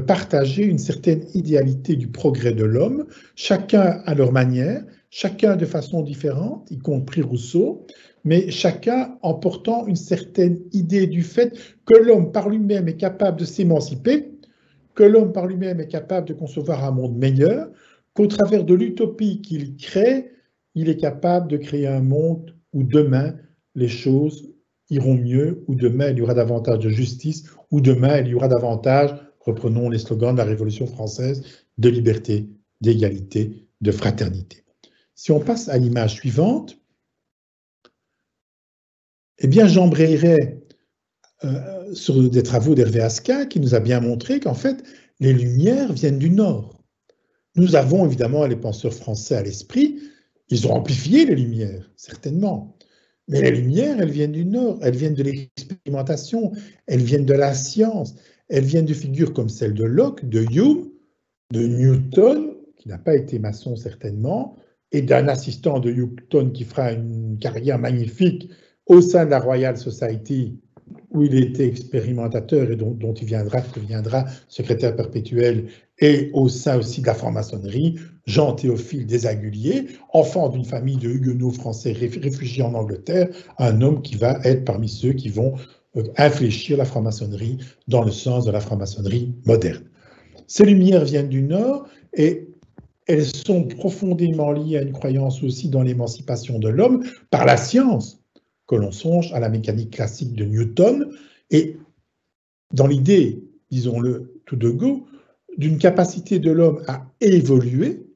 Speaker 2: partager une certaine idéalité du progrès de l'homme, chacun à leur manière, chacun de façon différente, y compris Rousseau, mais chacun en portant une certaine idée du fait que l'homme par lui-même est capable de s'émanciper, que l'homme par lui-même est capable de concevoir un monde meilleur, qu'au travers de l'utopie qu'il crée, il est capable de créer un monde où demain les choses iront mieux, où demain il y aura davantage de justice, où demain il y aura davantage, reprenons les slogans de la Révolution française, de liberté, d'égalité, de fraternité. Si on passe à l'image suivante, eh bien j'embrayerai sur des travaux d'Hervé Asquin qui nous a bien montré qu'en fait, les Lumières viennent du Nord. Nous avons évidemment les penseurs français à l'esprit, ils ont amplifié les Lumières, certainement. Mais les Lumières, elles viennent du Nord, elles viennent de l'expérimentation, elles viennent de la science, elles viennent de figures comme celle de Locke, de Hume, de Newton, qui n'a pas été maçon certainement, et d'un assistant de Newton qui fera une carrière magnifique au sein de la Royal Society, où il était expérimentateur et dont il deviendra secrétaire perpétuel, et au sein aussi de la franc-maçonnerie, Jean-Théophile Desaguliers, enfant d'une famille de huguenots français réfugiés en Angleterre, un homme qui va être parmi ceux qui vont infléchir la franc-maçonnerie dans le sens de la franc-maçonnerie moderne. Ces Lumières viennent du Nord et elles sont profondément liées à une croyance aussi dans l'émancipation de l'homme par la science, que l'on songe à la mécanique classique de Newton, et dans l'idée, disons-le tout de go, d'une capacité de l'homme à évoluer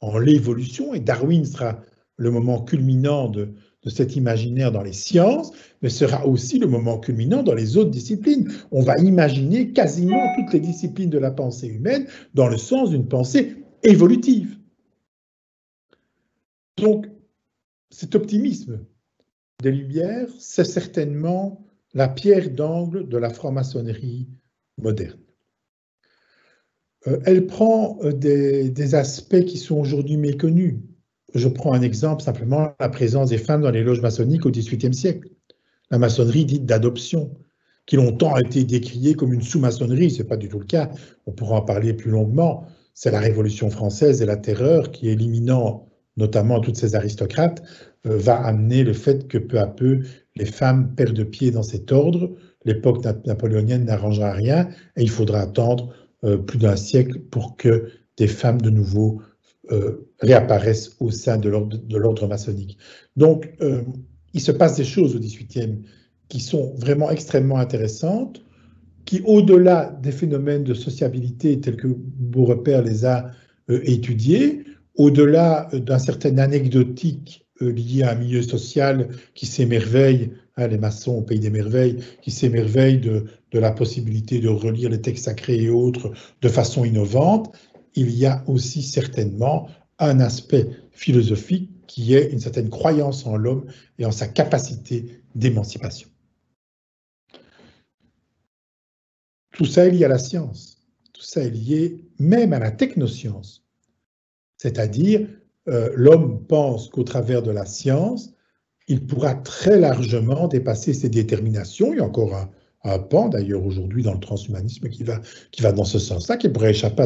Speaker 2: en l'évolution, et Darwin sera le moment culminant de cet imaginaire dans les sciences, mais sera aussi le moment culminant dans les autres disciplines. On va imaginer quasiment toutes les disciplines de la pensée humaine dans le sens d'une pensée évolutive. Donc, cet optimisme des Lumières, c'est certainement la pierre d'angle de la franc-maçonnerie moderne. Elle prend des aspects qui sont aujourd'hui méconnus. Je prends un exemple, simplement, la présence des femmes dans les loges maçonniques au XVIIIe siècle. La maçonnerie dite d'adoption, qui longtemps a été décriée comme une sous-maçonnerie, ce n'est pas du tout le cas, on pourra en parler plus longuement. C'est la Révolution française et la terreur qui, éliminant notamment à toutes ces aristocrates, va amener le fait que peu à peu, les femmes perdent pied dans cet ordre. L'époque napoléonienne n'arrangera rien et il faudra attendre plus d'un siècle pour que des femmes de nouveau réapparaissent au sein de l'ordre maçonnique. Donc, il se passe des choses au XVIIIe qui sont vraiment extrêmement intéressantes, qui, au-delà des phénomènes de sociabilité tels que Beaurepaire les a étudiés, au-delà d'un certain anecdotique lié à un milieu social qui s'émerveille, les maçons au pays des merveilles, qui s'émerveillent de la possibilité de relire les textes sacrés et autres de façon innovante, il y a aussi certainement un aspect philosophique qui est une certaine croyance en l'homme et en sa capacité d'émancipation. Tout ça est lié à la science, tout ça est lié même à la technoscience. C'est-à-dire, l'homme pense qu'au travers de la science, il pourra très largement dépasser ses déterminations. Il y a encore un pan, d'ailleurs, aujourd'hui dans le transhumanisme qui va dans ce sens-là, qui pourrait échapper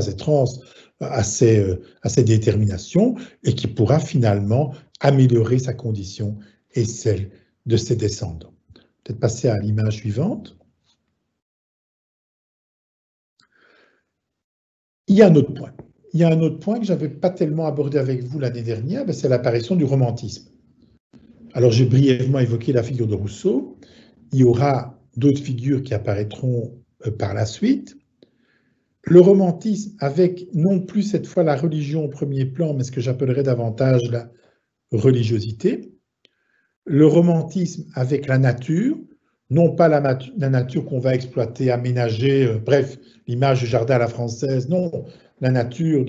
Speaker 2: à ces déterminations et qui pourra finalement améliorer sa condition et celle de ses descendants. Peut-être passer à l'image suivante. Il y a un autre point. Il y a un autre point que je n'avais pas tellement abordé avec vous l'année dernière, c'est l'apparition du romantisme. Alors, j'ai brièvement évoqué la figure de Rousseau. Il y aura d'autres figures qui apparaîtront par la suite. Le romantisme avec non plus cette fois la religion au premier plan, mais ce que j'appellerais davantage la religiosité. Le romantisme avec la nature, non pas la nature qu'on va exploiter, aménager, bref, l'image du jardin à la française, non, la nature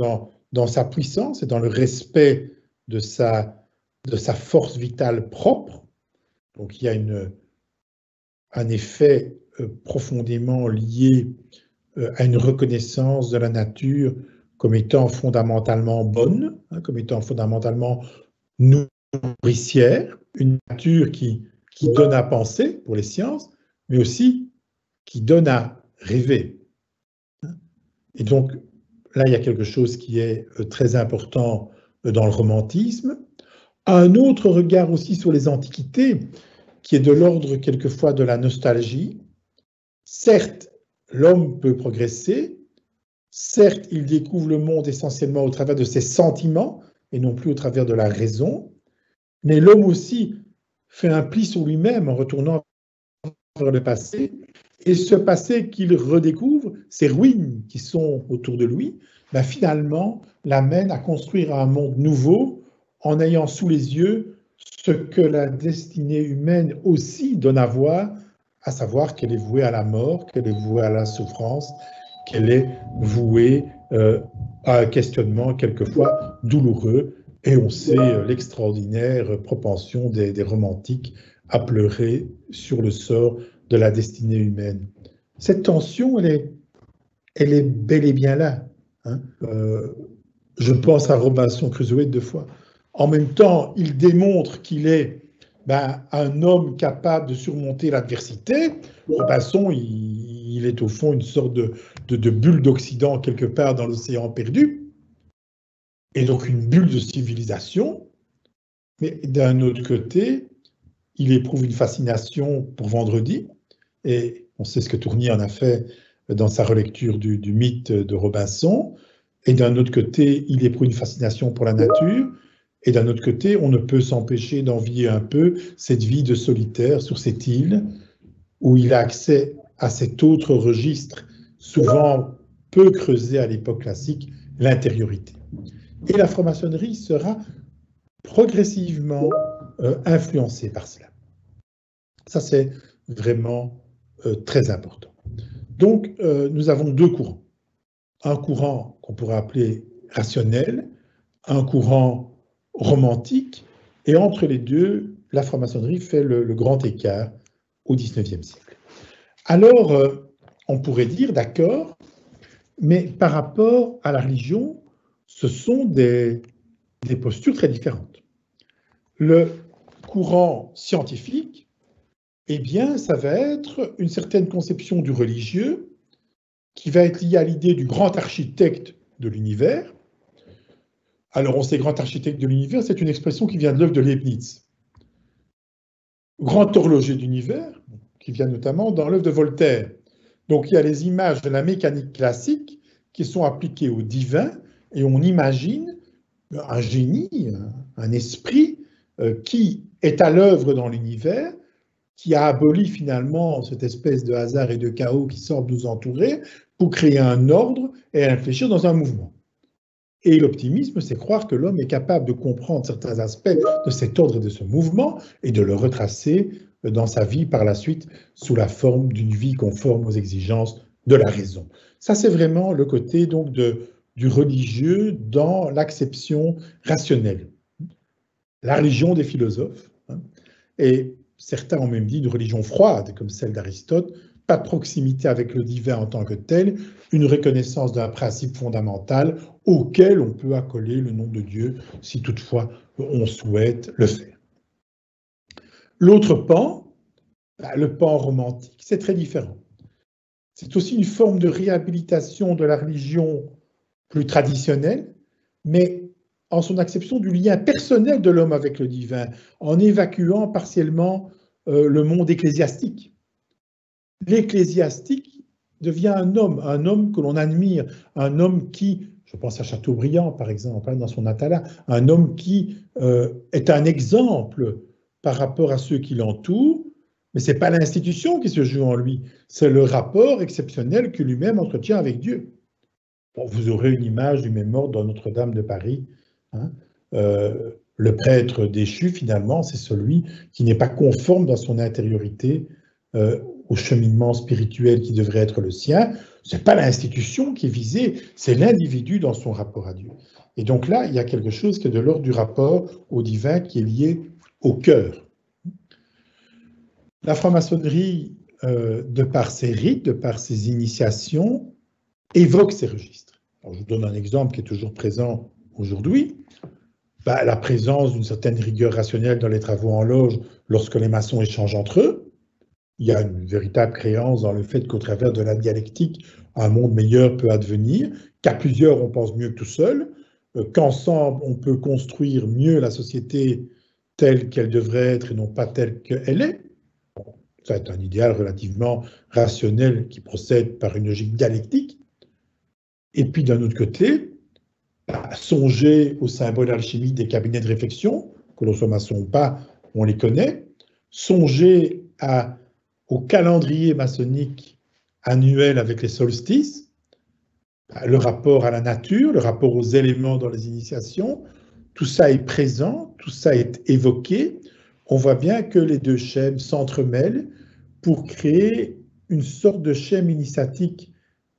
Speaker 2: dans sa puissance et dans le respect de sa force vitale propre. Donc il y a un effet profondément lié à une reconnaissance de la nature comme étant fondamentalement bonne, comme étant fondamentalement nourricière, une nature qui donne à penser pour les sciences, mais aussi qui donne à rêver. Et donc là, il y a quelque chose qui est très important dans le romantisme. Un autre regard aussi sur les antiquités, qui est de l'ordre quelquefois de la nostalgie. Certes, l'homme peut progresser, certes, il découvre le monde essentiellement au travers de ses sentiments et non plus au travers de la raison, mais l'homme aussi fait un pli sur lui-même en retournant vers le passé, et ce passé qu'il redécouvre, ces ruines qui sont autour de lui, finalement l'amène à construire un monde nouveau en ayant sous les yeux ce que la destinée humaine aussi donne à voir, à savoir qu'elle est vouée à la mort, qu'elle est vouée à la souffrance, qu'elle est vouée à un questionnement quelquefois douloureux. Et on sait l'extraordinaire propension des romantiques à pleurer sur le sort de la destinée humaine. Cette tension, elle est bel et bien là. Je pense à Robinson Crusoe deux fois. En même temps, il démontre qu'il est un homme capable de surmonter l'adversité. Robinson, il est au fond une sorte de bulle d'Occident quelque part dans l'océan perdu, et donc une bulle de civilisation. Mais d'un autre côté, il éprouve une fascination pour Vendredi, et on sait ce que Tournier en a fait dans sa relecture du mythe de Robinson. Et d'un autre côté, il éprouve une fascination pour la nature. Et d'un autre côté, on ne peut s'empêcher d'envier un peu cette vie de solitaire sur cette île, où il a accès à cet autre registre, souvent peu creusé à l'époque classique, l'intériorité. Et la franc-maçonnerie sera progressivement influencée par cela. Ça, c'est vraiment très important. Donc, nous avons deux courants. Un courant qu'on pourrait appeler rationnel, un courant romantique, et entre les deux, la franc-maçonnerie fait le grand écart au XIXe siècle. Alors, on pourrait dire, d'accord, mais par rapport à la religion, ce sont des postures très différentes. Le courant scientifique, eh bien, ça va être une certaine conception du religieux qui va être liée à l'idée du grand architecte de l'univers, Alors, on sait grand architecte de l'univers, c'est une expression qui vient de l'œuvre de Leibniz. Grand horloger d'univers, qui vient notamment dans l'œuvre de Voltaire. Donc, il y a les images de la mécanique classique qui sont appliquées au divin, et on imagine un génie, un esprit qui est à l'œuvre dans l'univers, qui a aboli finalement cette espèce de hasard et de chaos qui semble nous entourer pour créer un ordre et réfléchir dans un mouvement. Et l'optimisme, c'est croire que l'homme est capable de comprendre certains aspects de cet ordre et de ce mouvement et de le retracer dans sa vie par la suite sous la forme d'une vie conforme aux exigences de la raison. Ça, c'est vraiment le côté donc du religieux dans l'acception rationnelle. La religion des philosophes, et certains ont même dit une religion froide, comme celle d'Aristote, pas de proximité avec le divin en tant que tel, une reconnaissance d'un principe fondamental auquel on peut accoler le nom de Dieu si toutefois on souhaite le faire. L'autre pan, le pan romantique, c'est très différent. C'est aussi une forme de réhabilitation de la religion plus traditionnelle, mais en son acception du lien personnel de l'homme avec le divin, en évacuant partiellement le monde ecclésiastique. L'ecclésiastique devient un homme que l'on admire, un homme qui, je pense à Chateaubriand par exemple, dans son Atala, un homme qui est un exemple par rapport à ceux qui l'entourent, mais ce n'est pas l'institution qui se joue en lui, c'est le rapport exceptionnel que lui-même entretient avec Dieu. Bon, vous aurez une image du même ordre dans Notre-Dame de Paris. Le prêtre déchu, finalement, c'est celui qui n'est pas conforme dans son intériorité au cheminement spirituel qui devrait être le sien. Ce n'est pas l'institution qui est visée, c'est l'individu dans son rapport à Dieu. Et donc là, il y a quelque chose qui est de l'ordre du rapport au divin qui est lié au cœur. La franc-maçonnerie, de par ses rites, de par ses initiations, évoque ces registres. Alors, je vous donne un exemple qui est toujours présent aujourd'hui. La présence d'une certaine rigueur rationnelle dans les travaux en loge lorsque les maçons échangent entre eux. Il y a une véritable créance dans le fait qu'au travers de la dialectique, un monde meilleur peut advenir, qu'à plusieurs on pense mieux que tout seul, qu'ensemble on peut construire mieux la société telle qu'elle devrait être et non pas telle qu'elle est. Bon, ça est un idéal relativement rationnel qui procède par une logique dialectique. Et puis d'un autre côté, songer au symbole alchimique des cabinets de réflexion, que l'on soit maçon ou pas, on les connaît. Songer au calendrier maçonnique annuel avec les solstices, le rapport à la nature, le rapport aux éléments dans les initiations, tout ça est présent, tout ça est évoqué. On voit bien que les deux schèmes s'entremêlent pour créer une sorte de schème initiatique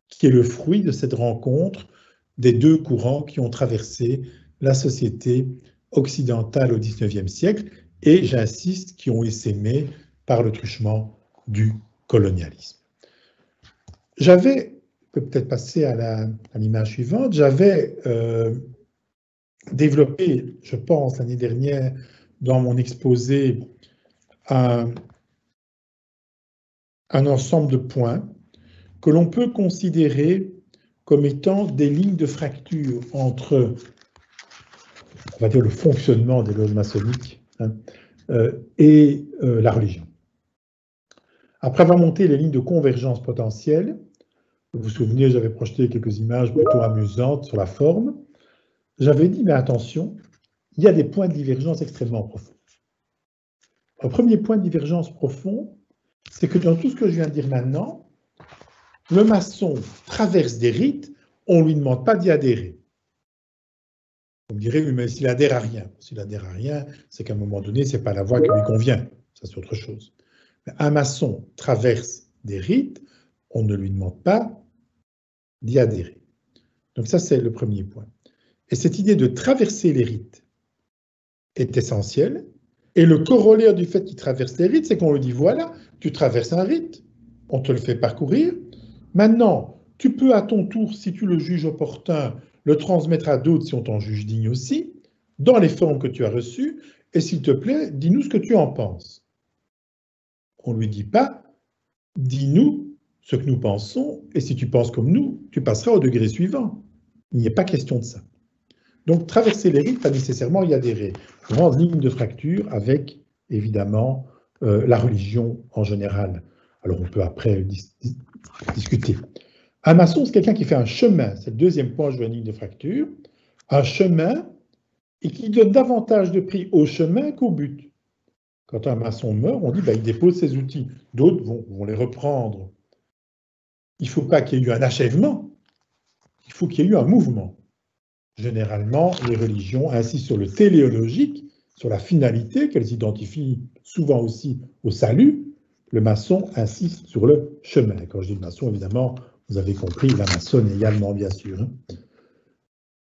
Speaker 2: qui est le fruit de cette rencontre des deux courants qui ont traversé la société occidentale au XIXe siècle et, j'insiste, qui ont essaimé par le truchement du colonialisme. J'avais, je peux peut-être passer à l'image suivante, j'avais développé, je pense, l'année dernière, dans mon exposé, un ensemble de points que l'on peut considérer comme étant des lignes de fracture entre, on va dire, le fonctionnement des loges maçonniques et la religion. Après avoir monté les lignes de convergence potentielle, vous vous souvenez, j'avais projeté quelques images plutôt amusantes sur la forme, j'avais dit, mais attention, il y a des points de divergence extrêmement profonds. Le premier point de divergence profond, c'est que dans tout ce que je viens de dire maintenant, le maçon traverse des rites, on ne lui demande pas d'y adhérer. Vous me direz, oui, mais s'il adhère à rien. S'il adhère à rien, c'est qu'à un moment donné, ce n'est pas la voie qui lui convient. Ça, c'est autre chose. Mais un maçon traverse des rites, on ne lui demande pas d'y adhérer. Donc ça, c'est le premier point. Et cette idée de traverser les rites est essentielle. Et le corollaire du fait qu'il traverse les rites, c'est qu'on lui dit, voilà, tu traverses un rite, on te le fait parcourir. Maintenant, tu peux à ton tour, si tu le juges opportun, le transmettre à d'autres si on t'en juge digne aussi, dans les formes que tu as reçues, et s'il te plaît, dis-nous ce que tu en penses. On ne lui dit pas, dis-nous ce que nous pensons, et si tu penses comme nous, tu passeras au degré suivant. Il n'y a pas question de ça. Donc, traverser les rites, pas nécessairement y adhérer. Grande ligne de fracture avec, évidemment, la religion en général. Alors, on peut après discuter. Un maçon, c'est quelqu'un qui fait un chemin. C'est le deuxième point, je vois une ligne de fracture. Un chemin et qui donne davantage de prix au chemin qu'au but. Quand un maçon meurt, on dit il dépose ses outils. D'autres vont les reprendre. Il ne faut pas qu'il y ait eu un achèvement. Il faut qu'il y ait eu un mouvement. Généralement, les religions insistent sur le téléologique, sur la finalité qu'elles identifient souvent aussi au salut. Le maçon insiste sur le chemin. Quand je dis le maçon, évidemment, vous avez compris, la maçonne également, bien sûr.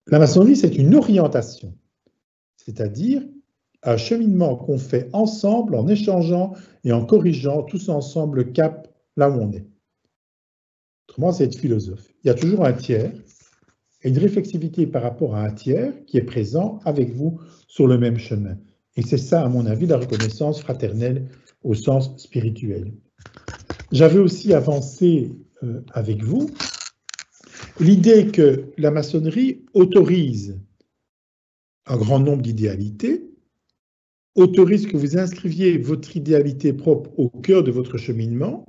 Speaker 2: La maçonnerie, c'est une orientation, c'est-à-dire un cheminement qu'on fait ensemble en échangeant et en corrigeant tous ensemble le cap là où on est. Autrement, c'est être philosophe. Il y a toujours un tiers et une réflexivité par rapport à un tiers qui est présent avec vous sur le même chemin. Et c'est ça, à mon avis, la reconnaissance fraternelle au sens spirituel. J'avais aussi avancé avec vous l'idée que la maçonnerie autorise un grand nombre d'idéalités, autorise que vous inscriviez votre idéalité propre au cœur de votre cheminement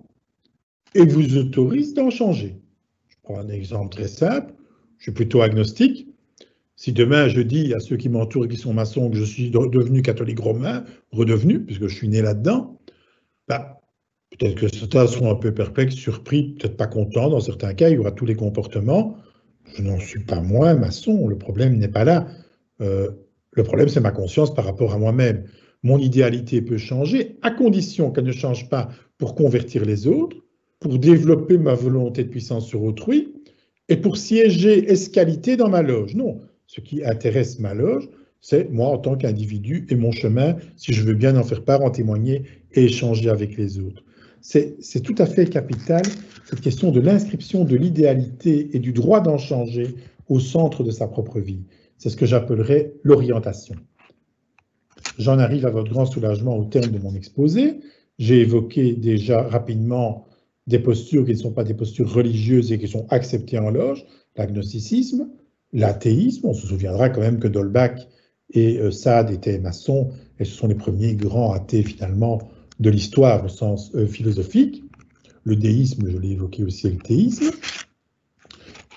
Speaker 2: et vous autorise d'en changer. Je prends un exemple très simple, je suis plutôt agnostique. Si demain je dis à ceux qui m'entourent et qui sont maçons que je suis devenu catholique romain, redevenu, puisque je suis né là-dedans, peut-être que certains seront un peu perplexes, surpris, peut-être pas contents. Dans certains cas, il y aura tous les comportements. Je n'en suis pas moins maçon, le problème n'est pas là. Le problème, c'est ma conscience par rapport à moi-même. Mon idéalité peut changer, à condition qu'elle ne change pas pour convertir les autres, pour développer ma volonté de puissance sur autrui, et pour siéger escalité dans ma loge. Non, ce qui intéresse ma loge, c'est moi en tant qu'individu et mon chemin, si je veux bien en faire part, en témoigner et échanger avec les autres. C'est tout à fait capital, cette question de l'inscription de l'idéalité et du droit d'en changer au centre de sa propre vie. C'est ce que j'appellerais l'orientation. J'en arrive à votre grand soulagement au terme de mon exposé. J'ai évoqué déjà rapidement des postures qui ne sont pas des postures religieuses et qui sont acceptées en loge, l'agnosticisme, l'athéisme. On se souviendra quand même que d'Holbach et Sade étaient maçons, et ce sont les premiers grands athées finalement de l'histoire au sens philosophique. Le déisme, je l'ai évoqué aussi, le théisme.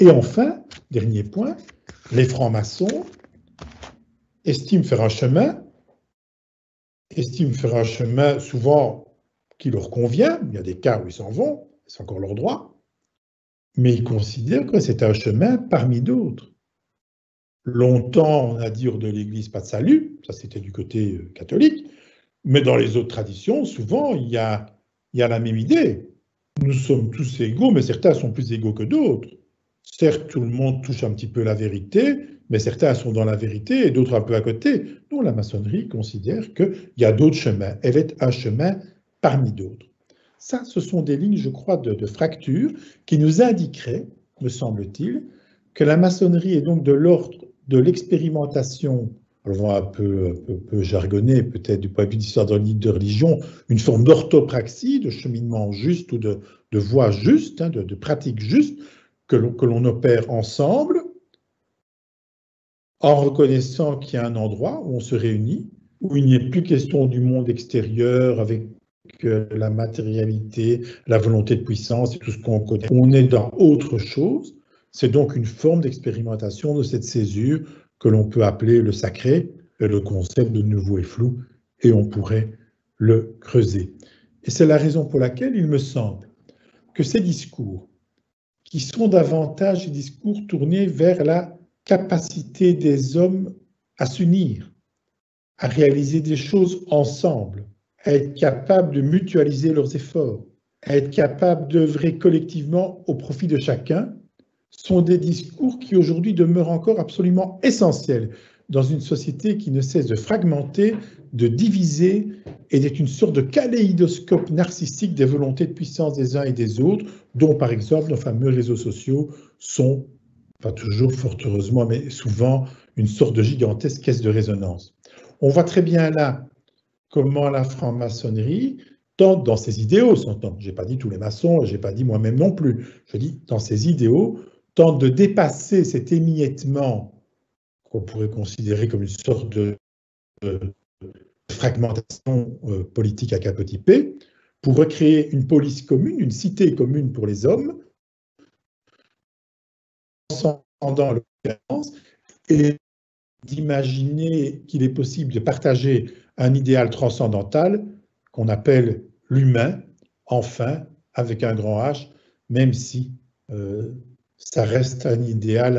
Speaker 2: Et enfin, dernier point, les francs-maçons estiment faire un chemin souvent qui leur convient. Il y a des cas où ils s'en vont, c'est encore leur droit, mais ils considèrent que c'est un chemin parmi d'autres. Longtemps, on a dit hors de l'Église, pas de salut, ça c'était du côté catholique, mais dans les autres traditions, souvent, il y a la même idée. Nous sommes tous égaux, mais certains sont plus égaux que d'autres. Certes, tout le monde touche un petit peu la vérité, mais certains sont dans la vérité et d'autres un peu à côté. Donc la maçonnerie considère qu'il y a d'autres chemins. Elle est un chemin parmi d'autres. Ça, ce sont des lignes, je crois, de fracture qui nous indiqueraient, me semble-t-il, que la maçonnerie est donc de l'ordre de l'expérimentation, alors on va un peu jargonner peut-être du point de vue d'histoire de religion, une forme d'orthopraxie, de cheminement juste ou de voie juste, de pratique juste, que l'on opère ensemble, en reconnaissant qu'il y a un endroit où on se réunit, où il n'y est plus question du monde extérieur avec la matérialité, la volonté de puissance et tout ce qu'on connaît. On est dans autre chose. C'est donc une forme d'expérimentation de cette césure que l'on peut appeler le sacré. Le concept de nouveau est flou et on pourrait le creuser. Et c'est la raison pour laquelle il me semble que ces discours, qui sont davantage des discours tournés vers la capacité des hommes à s'unir, à réaliser des choses ensemble, à être capables de mutualiser leurs efforts, à être capables d'œuvrer collectivement au profit de chacun, sont des discours qui aujourd'hui demeurent encore absolument essentiels dans une société qui ne cesse de fragmenter, de diviser et d'être une sorte de kaléidoscope narcissique des volontés de puissance des uns et des autres, dont par exemple nos fameux réseaux sociaux sont, pas toujours fort heureusement, mais souvent une sorte de gigantesque caisse de résonance. On voit très bien là comment la franc-maçonnerie tente dans ses idéaux, je n'ai pas dit tous les maçons, je n'ai pas dit moi-même non plus, je dis dans ses idéaux, tente de dépasser cet émiettement qu'on pourrait considérer comme une sorte de fragmentation politique à cas petit p, pour recréer une police commune, une cité commune pour les hommes, transcendant l'opulence, et d'imaginer qu'il est possible de partager un idéal transcendantal qu'on appelle l'humain, enfin, avec un grand H, même si ça reste un idéal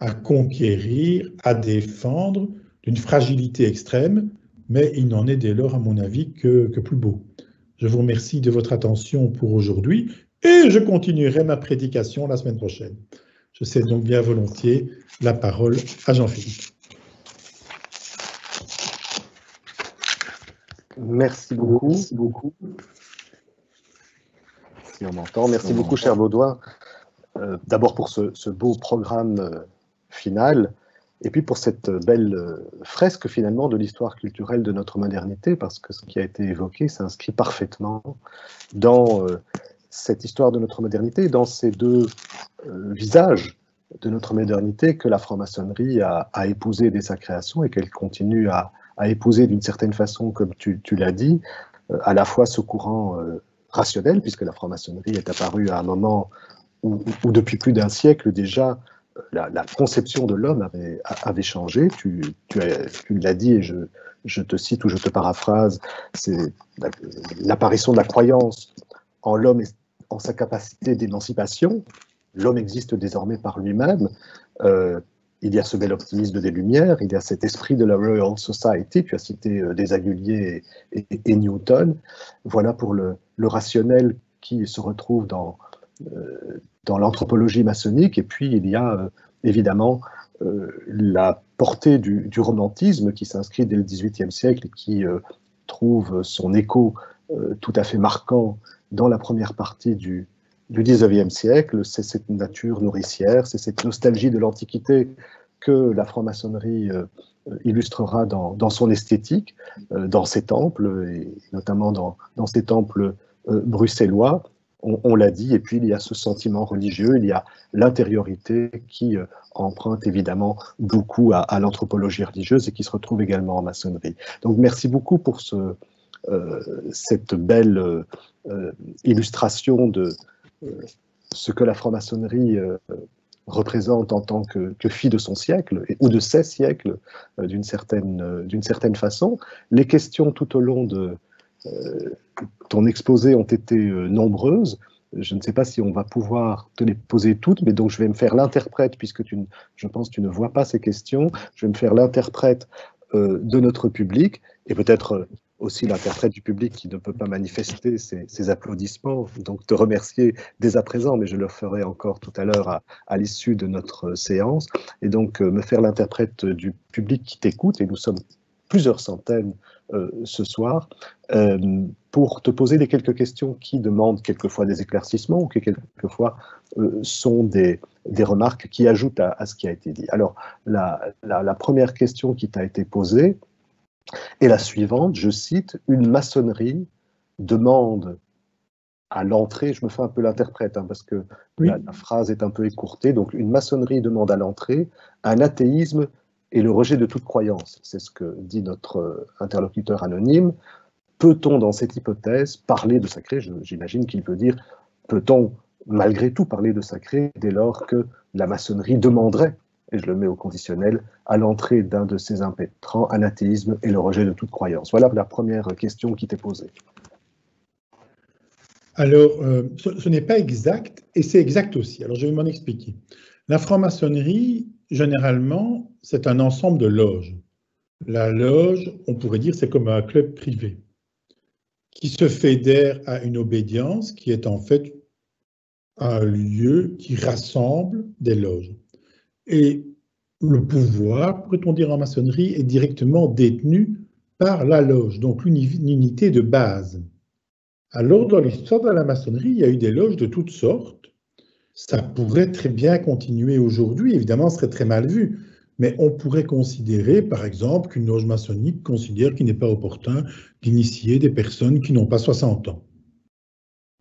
Speaker 2: à conquérir, à défendre, d'une fragilité extrême, mais il n'en est dès lors, à mon avis, que plus beau. Je vous remercie de votre attention pour aujourd'hui et je continuerai ma prédication la semaine prochaine. Je cède donc bien volontiers la parole à Jean-Philippe.
Speaker 1: Merci beaucoup. Si on m'entend. Merci beaucoup, cher Baudouin. D'abord pour ce beau programme final, et puis pour cette belle fresque finalement de l'histoire culturelle de notre modernité, parce que ce qui a été évoqué s'inscrit parfaitement dans cette histoire de notre modernité, dans ces deux visages de notre modernité que la franc-maçonnerie a épousé dès sa création et qu'elle continue à épouser d'une certaine façon, comme tu l'as dit, à la fois ce courant rationnel, puisque la franc-maçonnerie est apparue à un moment où depuis plus d'un siècle déjà, la conception de l'homme avait changé. Tu l'as dit, et je te cite ou je te paraphrase, c'est l'apparition de la croyance en l'homme et en sa capacité d'émancipation. L'homme existe désormais par lui-même. Il y a ce bel optimisme des Lumières, il y a cet esprit de la Royal Society, tu as cité Desaguliers et Newton. Voilà pour le rationnel qui se retrouve dans l'anthropologie maçonnique. Et puis il y a évidemment la portée du romantisme qui s'inscrit dès le XVIIIe siècle et qui trouve son écho tout à fait marquant dans la première partie du XIXe siècle. C'est cette nature nourricière, c'est cette nostalgie de l'Antiquité que la franc-maçonnerie illustrera dans son esthétique, dans ses temples, et notamment dans ses temples bruxellois, on l'a dit. Et puis il y a ce sentiment religieux, il y a l'intériorité qui emprunte évidemment beaucoup à l'anthropologie religieuse et qui se retrouve également en maçonnerie. Donc merci beaucoup pour cette belle illustration de ce que la franc-maçonnerie représente en tant que fille de son siècle, ou de ses siècles, d'une certaine façon. Les questions tout au long de ton exposé ont été nombreuses. Je ne sais pas si on va pouvoir te les poser toutes, mais donc je vais me faire l'interprète, puisque je pense que tu ne vois pas ces questions. Je vais me faire l'interprète de notre public, et peut-être aussi l'interprète du public qui ne peut pas manifester ses applaudissements, donc te remercier dès à présent, mais je le ferai encore tout à l'heure à l'issue de notre séance, et donc me faire l'interprète du public qui t'écoute, et nous sommes plusieurs centaines ce soir, pour te poser quelques questions qui demandent quelquefois des éclaircissements ou qui quelquefois sont des remarques qui ajoutent à ce qui a été dit. Alors, la première question qui t'a été posée est la suivante, je cite, « Une maçonnerie demande à l'entrée », je me fais un peu l'interprète, parce que oui, la phrase est un peu écourtée, donc « Une maçonnerie demande à l'entrée un athéisme et le rejet de toute croyance ». C'est ce que dit notre interlocuteur anonyme. Peut-on, dans cette hypothèse, parler de sacré? J'imagine qu'il veut dire, peut-on malgré tout parler de sacré dès lors que la maçonnerie demanderait, et je le mets au conditionnel, à l'entrée d'un de ses impétrants un athéisme et le rejet de toute croyance? Voilà la première question qui t'est posée.
Speaker 2: Alors, ce n'est pas exact, et c'est exact aussi. Alors, je vais m'en expliquer. La franc-maçonnerie, généralement, c'est un ensemble de loges. La loge, on pourrait dire, c'est comme un club privé qui se fédère à une obédience qui est en fait un lieu qui rassemble des loges. Et le pouvoir, pourrait-on dire en maçonnerie, est directement détenu par la loge, donc une unité de base. Alors, dans l'histoire de la maçonnerie, il y a eu des loges de toutes sortes. Ça pourrait très bien continuer aujourd'hui, évidemment, ce serait très mal vu. Mais on pourrait considérer, par exemple, qu'une loge maçonnique considère qu'il n'est pas opportun d'initier des personnes qui n'ont pas 60 ans.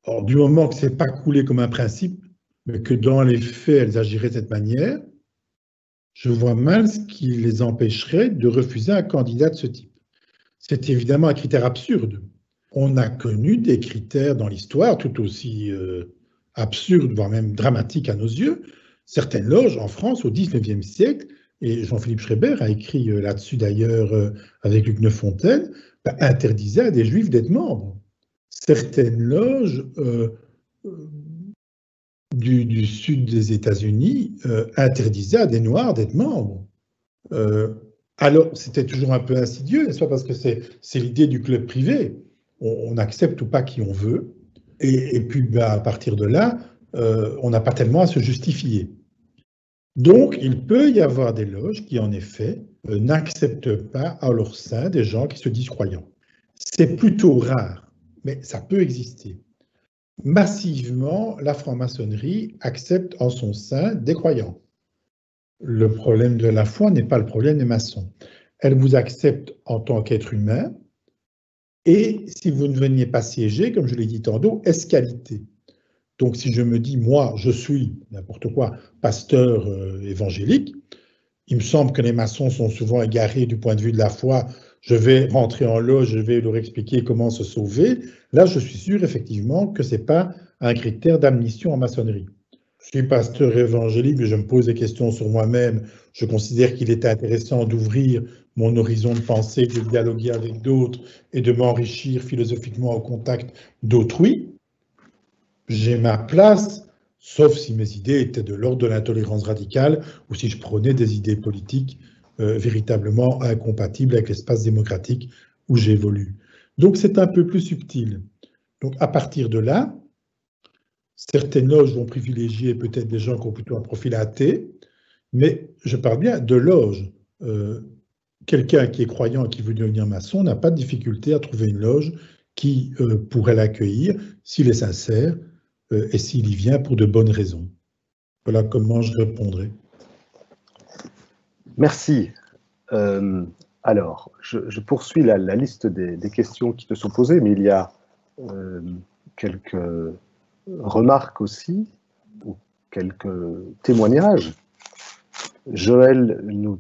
Speaker 2: Or, du moment que ce n'est pas coulé comme un principe, mais que dans les faits, elles agiraient de cette manière, je vois mal ce qui les empêcherait de refuser un candidat de ce type. C'est évidemment un critère absurde. On a connu des critères dans l'histoire tout aussi absurdes, voire même dramatiques à nos yeux. Certaines loges en France au XIXe siècle, et Jean-Philippe Schreiber a écrit là-dessus d'ailleurs avec Luc Neuffontaine, interdisaient à des juifs d'être membres. Certaines loges du sud des États-Unis interdisaient à des Noirs d'être membres. Alors, c'était toujours un peu insidieux, n'est-ce pas, parce que c'est l'idée du club privé. On accepte ou pas qui on veut, et puis à partir de là, on n'a pas tellement à se justifier. Donc, il peut y avoir des loges qui, en effet, n'acceptent pas à leur sein des gens qui se disent croyants. C'est plutôt rare, mais ça peut exister. Massivement, la franc-maçonnerie accepte en son sein des croyants. Le problème de la foi n'est pas le problème des maçons. Elle vous accepte en tant qu'être humain, et si vous ne veniez pas siéger, comme je l'ai dit tantôt, ès-qualité. Donc si je me dis, moi, je suis, n'importe quoi, pasteur évangélique, il me semble que les maçons sont souvent égarés du point de vue de la foi. Je vais rentrer en loge, je vais leur expliquer comment se sauver. Là, je suis sûr effectivement que ce n'est pas un critère d'admission en maçonnerie. Je suis pasteur évangélique, mais je me pose des questions sur moi-même. Je considère qu'il est intéressant d'ouvrir mon horizon de pensée, de dialoguer avec d'autres et de m'enrichir philosophiquement au contact d'autrui. J'ai ma place, sauf si mes idées étaient de l'ordre de l'intolérance radicale ou si je prônais des idées politiques véritablement incompatibles avec l'espace démocratique où j'évolue. Donc c'est un peu plus subtil. Donc à partir de là, certaines loges vont privilégier peut-être des gens qui ont plutôt un profil athée, mais je parle bien de loges. Quelqu'un qui est croyant et qui veut devenir maçon n'a pas de difficulté à trouver une loge qui pourrait l'accueillir s'il est sincère et s'il y vient pour de bonnes raisons. Voilà comment je répondrai.
Speaker 1: Merci. Alors, je poursuis la liste des questions qui te sont posées, mais il y a quelques remarques aussi, ou quelques témoignages. Joël nous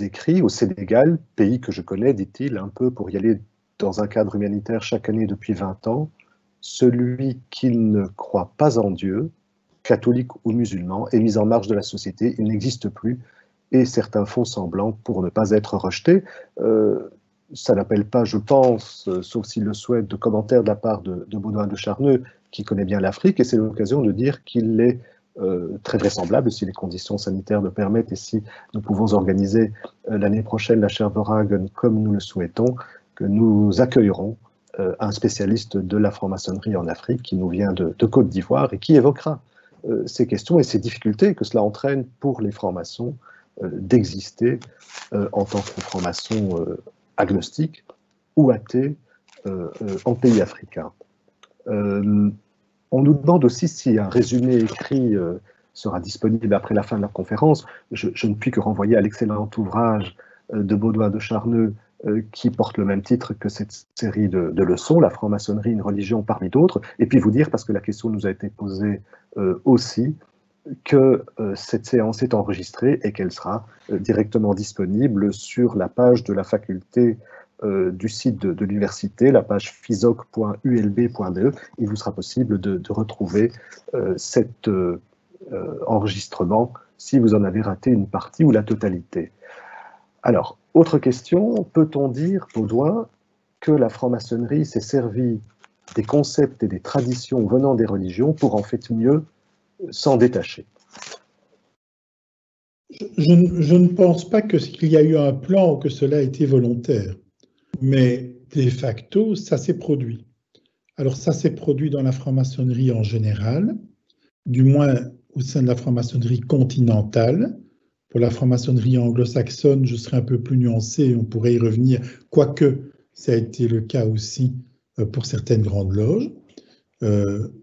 Speaker 1: écrit, au Sénégal, pays que je connais, dit-il, un peu pour y aller dans un cadre humanitaire chaque année depuis 20 ans, celui qui ne croit pas en Dieu, catholique ou musulman, est mis en marge de la société, il n'existe plus, et certains font semblant pour ne pas être rejetés. Ça n'appelle pas, je pense, sauf s'il le souhaite, de commentaires de la part de Baudouin de Charneux, qui connaît bien l'Afrique, et c'est l'occasion de dire qu'il est très vraisemblable, si les conditions sanitaires le permettent, et si nous pouvons organiser l'année prochaine la Cherveragen comme nous le souhaitons, que nous accueillerons un spécialiste de la franc-maçonnerie en Afrique qui nous vient de Côte d'Ivoire et qui évoquera ces questions et ces difficultés que cela entraîne pour les francs-maçons d'exister en tant que francs-maçons agnostiques ou athées en pays africain. On nous demande aussi si un résumé écrit sera disponible après la fin de la conférence. Je ne puis que renvoyer à l'excellent ouvrage de Baudouin de Charneux qui porte le même titre que cette série de leçons, La franc-maçonnerie, une religion parmi d'autres, et puis vous dire, parce que la question nous a été posée aussi, que cette séance est enregistrée et qu'elle sera directement disponible sur la page de la faculté du site de l'université, la page fisoc.ulb.de. Il vous sera possible de retrouver cet enregistrement si vous en avez raté une partie ou la totalité. Alors, autre question, peut-on dire, Baudouin, que la franc-maçonnerie s'est servie des concepts et des traditions venant des religions pour en fait mieux s'en détacher?
Speaker 2: Je ne pense pas qu'il y a eu un plan ou que cela a été volontaire, mais de facto, ça s'est produit. Alors ça s'est produit dans la franc-maçonnerie en général, du moins au sein de la franc-maçonnerie continentale. Pour la franc-maçonnerie anglo-saxonne, je serai un peu plus nuancé, on pourrait y revenir, quoique ça a été le cas aussi pour certaines grandes loges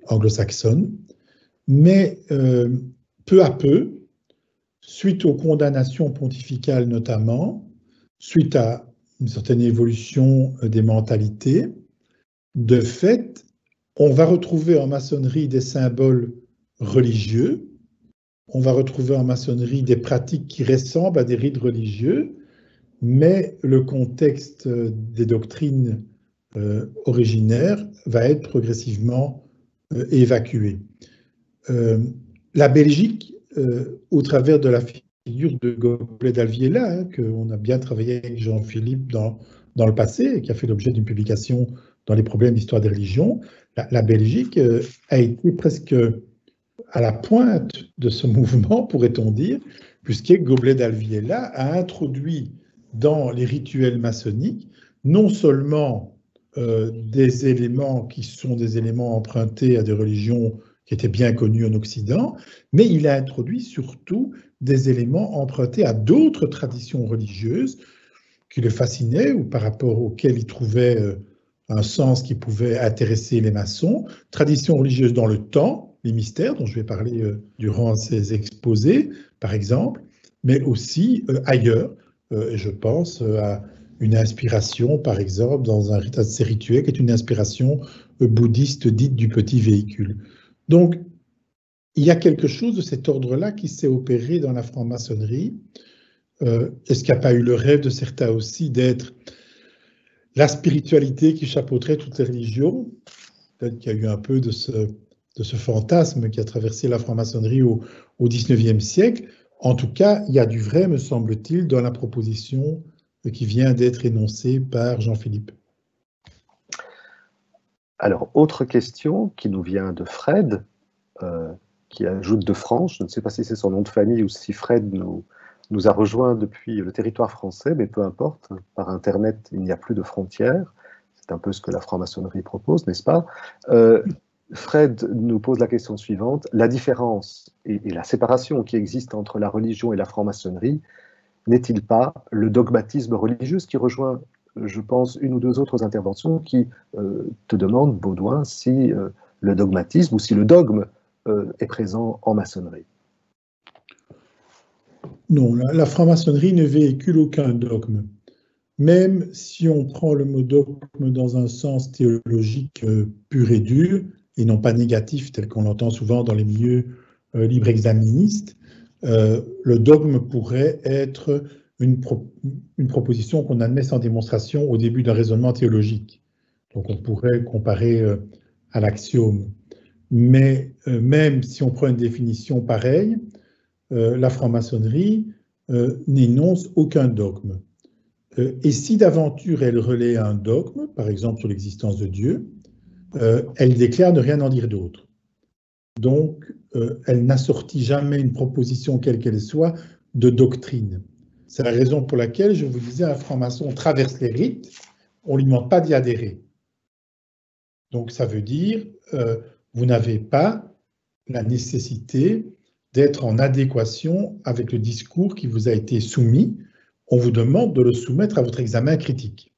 Speaker 2: anglo-saxonnes. Mais peu à peu, suite aux condamnations pontificales notamment, suite à une certaine évolution des mentalités, de fait, on va retrouver en maçonnerie des symboles religieux on va retrouver en maçonnerie des pratiques qui ressemblent à des rites religieux, mais le contexte des doctrines originaires va être progressivement évacué. La Belgique, au travers de la figure de Gobelet d'Alviela, qu'on a bien travaillé avec Jean-Philippe dans le passé, et qui a fait l'objet d'une publication dans les problèmes d'histoire des religions, la Belgique a été presque à la pointe de ce mouvement, pourrait-on dire, puisque Gobelet d'Alviela a introduit dans les rituels maçonniques non seulement des éléments qui sont des éléments empruntés à des religions qui étaient bien connues en Occident, mais il a introduit surtout des éléments empruntés à d'autres traditions religieuses qui le fascinaient ou par rapport auxquelles il trouvait un sens qui pouvait intéresser les maçons, traditions religieuses dans le temps, les mystères dont je vais parler durant ces exposés, par exemple, mais aussi ailleurs. Je pense à une inspiration, par exemple, dans un rite assez rituel, qui est une inspiration bouddhiste dite du petit véhicule. Donc, il y a quelque chose de cet ordre-là qui s'est opéré dans la franc-maçonnerie. Est-ce qu'il n'y a pas eu le rêve de certains aussi d'être la spiritualité qui chapeauterait toutes les religions? Peut-être qu'il y a eu un peu de ce fantasme qui a traversé la franc-maçonnerie au XIXe siècle. En tout cas, il y a du vrai, me semble-t-il, dans la proposition qui vient d'être énoncée par Jean-Philippe.
Speaker 1: Alors, autre question qui nous vient de Fred, qui ajoute de France. Je ne sais pas si c'est son nom de famille ou si Fred nous a rejoint depuis le territoire français, mais peu importe. Par Internet, il n'y a plus de frontières. C'est un peu ce que la franc-maçonnerie propose, n'est-ce pas? Fred nous pose la question suivante. La différence et la séparation qui existe entre la religion et la franc-maçonnerie n'est-il pas le dogmatisme religieux, ce qui rejoint, je pense, une ou deux autres interventions qui te demandent, Baudouin, si le dogmatisme ou si le dogme est présent en maçonnerie?
Speaker 2: Non, la franc-maçonnerie ne véhicule aucun dogme. Même si on prend le mot dogme dans un sens théologique pur et dur, et non pas négatif tel qu'on l'entend souvent dans les milieux libre-exaministes, le dogme pourrait être une proposition qu'on admet sans démonstration au début d'un raisonnement théologique. Donc on pourrait comparer à l'axiome. Mais même si on prend une définition pareille, la franc-maçonnerie n'énonce aucun dogme. Et si d'aventure elle relaie un dogme, par exemple sur l'existence de Dieu, elle déclare ne rien en dire d'autre. Donc, elle n'assortit jamais une proposition, quelle qu'elle soit, de doctrine. C'est la raison pour laquelle je vous disais, un franc-maçon traverse les rites, on ne lui demande pas d'y adhérer. Donc, ça veut dire, vous n'avez pas la nécessité d'être en adéquation avec le discours qui vous a été soumis. On vous demande de le soumettre à votre examen critique.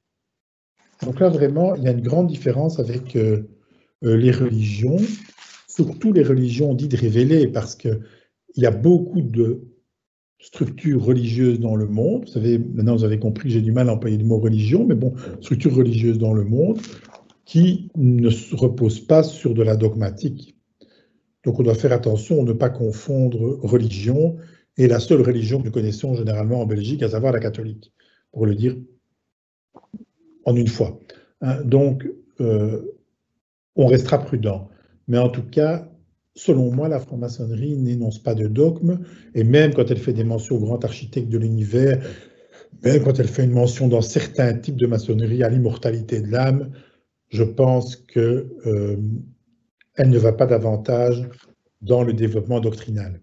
Speaker 2: Donc là, vraiment, il y a une grande différence avec les religions, surtout les religions dites révélées, parce qu'il y a beaucoup de structures religieuses dans le monde. Vous savez, maintenant vous avez compris que j'ai du mal à employer le mot religion, mais bon, structures religieuses dans le monde qui ne se reposent pas sur de la dogmatique. Donc on doit faire attention à ne pas confondre religion et la seule religion que nous connaissons généralement en Belgique, à savoir la catholique, pour le dire en une fois. Donc, on restera prudent. Mais en tout cas, selon moi, la franc-maçonnerie n'énonce pas de dogme, et même quand elle fait des mentions au grand architecte de l'univers, même quand elle fait une mention dans certains types de maçonnerie à l'immortalité de l'âme, je pense qu'elle ne va pas davantage dans le développement doctrinal.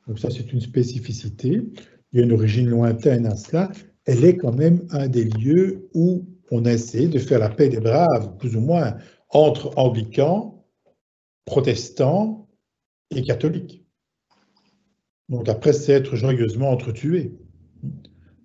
Speaker 2: Donc ça, c'est une spécificité. Il y a une origine lointaine à cela. Elle est quand même un des lieux où on a essayé de faire la paix des braves, plus ou moins, entre anglicans, protestants et catholiques. Donc après, c'est être joyeusement entretués.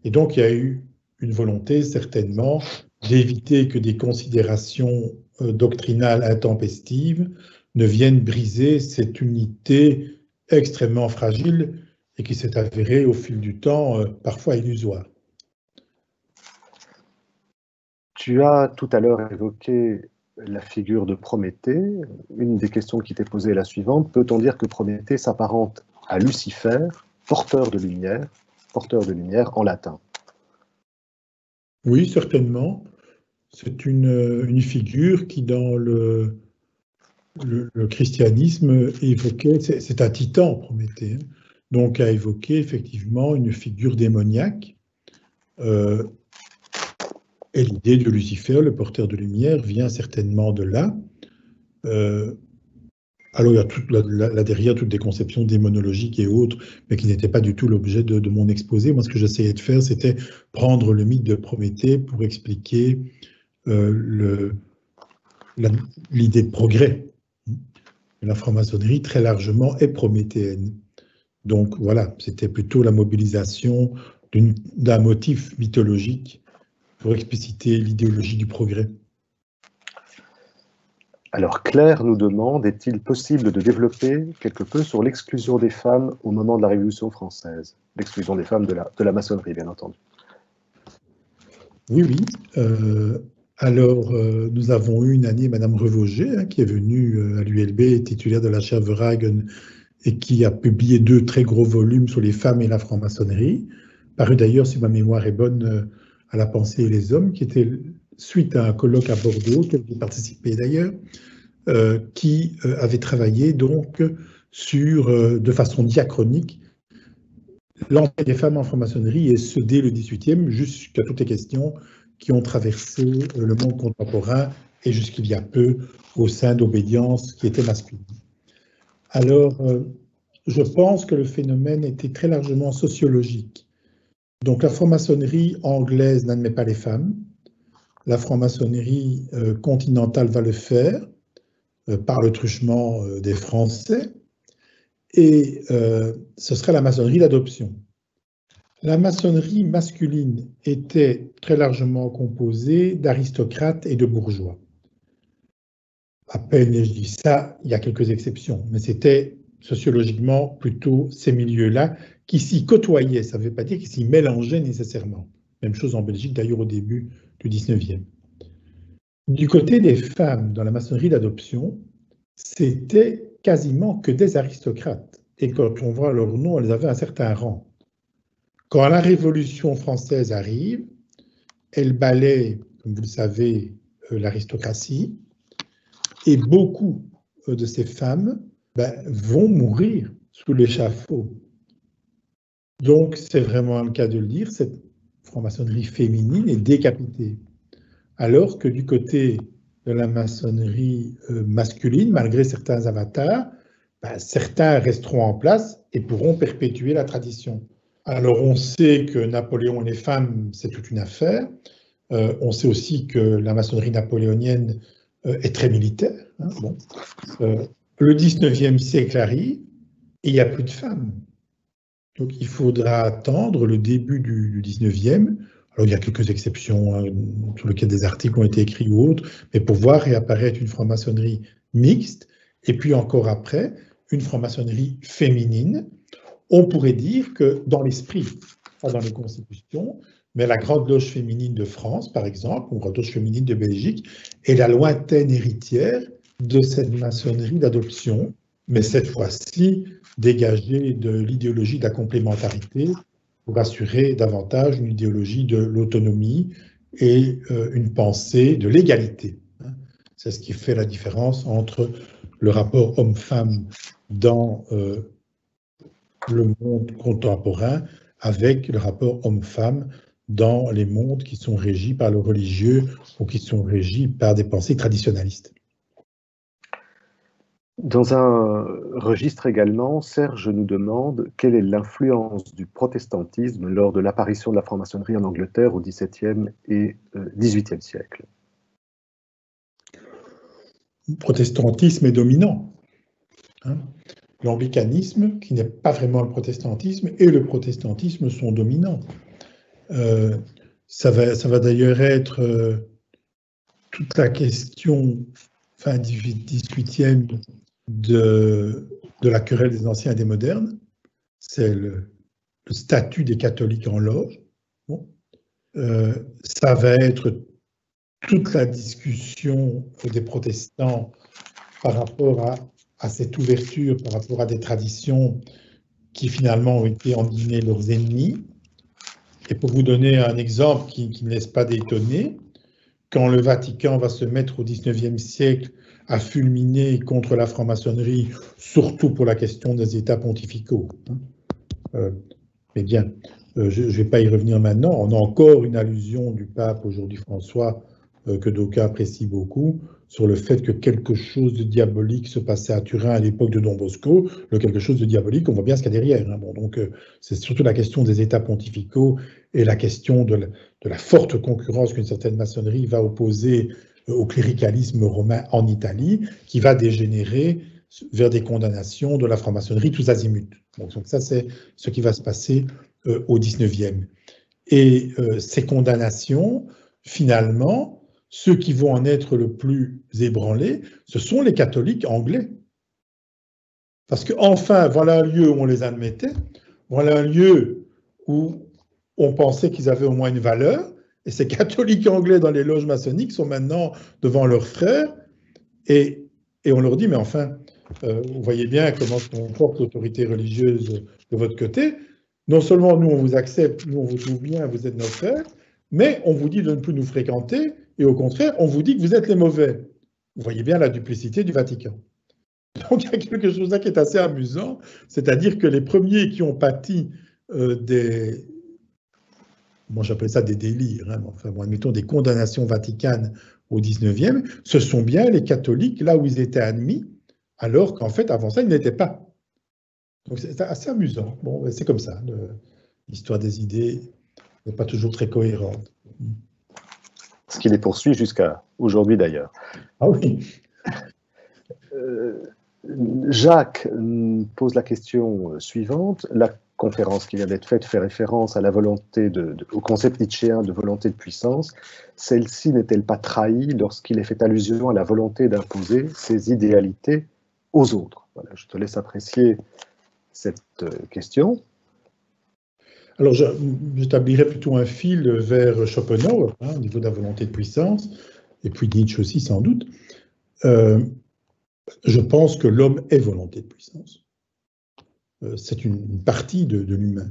Speaker 2: Et donc, il y a eu une volonté, certainement, d'éviter que des considérations doctrinales intempestives ne viennent briser cette unité extrêmement fragile et qui s'est avérée au fil du temps parfois illusoire.
Speaker 1: Tu as tout à l'heure évoqué la figure de Prométhée. Une des questions qui t'est posée est la suivante. Peut-on dire que Prométhée s'apparente à Lucifer, porteur de lumière en latin.
Speaker 2: Oui, certainement. C'est une figure qui, dans le christianisme, évoquait, c'est un titan, Prométhée, hein, donc a évoqué effectivement une figure démoniaque. Et l'idée de Lucifer, le porteur de lumière, vient certainement de là. Alors il y a là derrière toutes des conceptions démonologiques et autres, mais qui n'étaient pas du tout l'objet de mon exposé. Moi, ce que j'essayais de faire, c'était prendre le mythe de Prométhée pour expliquer l'idée de progrès. La franc-maçonnerie, très largement, est prométhéenne. Donc voilà, c'était plutôt la mobilisation d'un motif mythologique pour expliciter l'idéologie du progrès.
Speaker 1: Alors Claire nous demande, est-il possible de développer quelque peu sur l'exclusion des femmes au moment de la Révolution française? L'exclusion des femmes de la maçonnerie, bien entendu.
Speaker 2: Oui, oui. Alors, nous avons eu une année Madame Revauger, hein, qui est venue à l'ULB, titulaire de la chaire Verhagen, et qui a publié 2 très gros volumes sur les femmes et la franc-maçonnerie, paru d'ailleurs, si ma mémoire est bonne, à La Pensée et les Hommes, qui était suite à un colloque à Bordeaux, auquel j'ai participé d'ailleurs, qui avait travaillé donc sur, de façon diachronique, l'entrée des femmes en franc-maçonnerie, et ce dès le XVIIIe jusqu'à toutes les questions qui ont traversé le monde contemporain et jusqu'il y a peu au sein d'obédiences qui étaient masculines. Alors, je pense que le phénomène était très largement sociologique. Donc la franc-maçonnerie anglaise n'admet pas les femmes, la franc-maçonnerie continentale va le faire par le truchement des Français, et ce serait la maçonnerie d'adoption. La maçonnerie masculine était très largement composée d'aristocrates et de bourgeois. À peine je dis ça, il y a quelques exceptions, mais c'était sociologiquement plutôt ces milieux-là qui s'y côtoyaient. Ça ne veut pas dire qu'ils s'y mélangeaient nécessairement. Même chose en Belgique, d'ailleurs, au début du XIXe. Du côté des femmes dans la maçonnerie d'adoption, c'était quasiment que des aristocrates. Et quand on voit leur nom, elles avaient un certain rang. Quand la Révolution française arrive, elle balaie, comme vous le savez, l'aristocratie, et beaucoup de ces femmes vont mourir sous l'échafaud. Donc, c'est vraiment le cas de le dire, cette franc-maçonnerie féminine est décapitée. Alors que du côté de la maçonnerie masculine, malgré certains avatars, certains resteront en place et pourront perpétuer la tradition. Alors, on sait que Napoléon et les femmes, c'est toute une affaire. On sait aussi que la maçonnerie napoléonienne est très militaire. Hein, bon. Le 19e siècle arrive et il n'y a plus de femmes. Donc, il faudra attendre le début du 19e. Alors, il y a quelques exceptions, hein, sur lesquelles des articles ont été écrits ou autres, mais pour voir réapparaître une franc-maçonnerie mixte, et puis encore après, une franc-maçonnerie féminine. On pourrait dire que dans l'esprit, pas dans les constitutions, mais la Grande Loge féminine de France, par exemple, ou la Grande Loge féminine de Belgique, est la lointaine héritière de cette maçonnerie d'adoption, mais cette fois-ci dégagée de l'idéologie de la complémentarité pour assurer davantage une idéologie de l'autonomie et une pensée de l'égalité. C'est ce qui fait la différence entre le rapport homme-femme dans le monde contemporain avec le rapport homme-femme dans les mondes qui sont régis par le religieux ou qui sont régis par des pensées traditionnalistes.
Speaker 1: Dans un registre également, Serge nous demande quelle est l'influence du protestantisme lors de l'apparition de la franc-maçonnerie en Angleterre au XVIIe et XVIIIe siècle.
Speaker 2: Le protestantisme est dominant. Hein. L'anglicanisme, qui n'est pas vraiment le protestantisme, et le protestantisme sont dominants. Ça va d'ailleurs être toute la question fin XVIIIe de la querelle des anciens et des modernes. C'est le statut des catholiques en loge. Bon. Ça va être toute la discussion des protestants par rapport à cette ouverture, par rapport à des traditions qui finalement ont été en guillemets leurs ennemis. Et pour vous donner un exemple qui ne laisse pas d'étonner, quand le Vatican va se mettre au XIXe siècle à fulminer contre la franc-maçonnerie, surtout pour la question des États pontificaux. Mais bien, je ne vais pas y revenir maintenant. On a encore une allusion du pape aujourd'hui François, que d'aucuns apprécient beaucoup, sur le fait que quelque chose de diabolique se passait à Turin à l'époque de Don Bosco. Le quelque chose de diabolique, on voit bien ce qu'il y a derrière. Hein. Bon, donc, c'est surtout la question des États pontificaux et la question de la forte concurrence qu'une certaine maçonnerie va opposer au cléricalisme romain en Italie, qui va dégénérer vers des condamnations de la franc-maçonnerie tous azimuts. Donc ça, c'est ce qui va se passer au XIXe. Et ces condamnations, finalement, ceux qui vont en être le plus ébranlés, ce sont les catholiques anglais. Parce qu'enfin, voilà un lieu où on les admettait, voilà un lieu où on pensait qu'ils avaient au moins une valeur, et ces catholiques anglais dans les loges maçonniques sont maintenant devant leurs frères, et on leur dit, mais enfin, vous voyez bien comment on porte l'autorité religieuse de votre côté. Non seulement nous, on vous accepte, nous, on vous trouve bien, vous êtes nos frères, mais on vous dit de ne plus nous fréquenter, et au contraire, on vous dit que vous êtes les mauvais. Vous voyez bien la duplicité du Vatican. Donc, il y a quelque chose là qui est assez amusant, c'est-à-dire que les premiers qui ont pâti des... Moi, j'appelle ça des délires, hein, enfin, bon, admettons des condamnations vaticanes au XIXe, ce sont bien les catholiques, là où ils étaient admis, alors qu'en fait, avant ça, ils n'étaient pas. Donc, c'est assez amusant. Bon, c'est comme ça. L'histoire des idées n'est pas toujours très cohérente.
Speaker 1: Ce qui les poursuit jusqu'à aujourd'hui, d'ailleurs.
Speaker 2: Ah oui.
Speaker 1: Jacques pose la question suivante. La conférence qui vient d'être faite fait référence à la volonté au concept nietzschéen de volonté de puissance. Celle-ci n'est-elle pas trahie lorsqu'il est fait allusion à la volonté d'imposer ses idéalités aux autres? Voilà, je te laisse apprécier cette question.
Speaker 2: Alors, j'établirais plutôt un fil vers Schopenhauer, hein, au niveau de la volonté de puissance, et puis Nietzsche aussi, sans doute. Je pense que l'homme est volonté de puissance. C'est une partie de l'humain.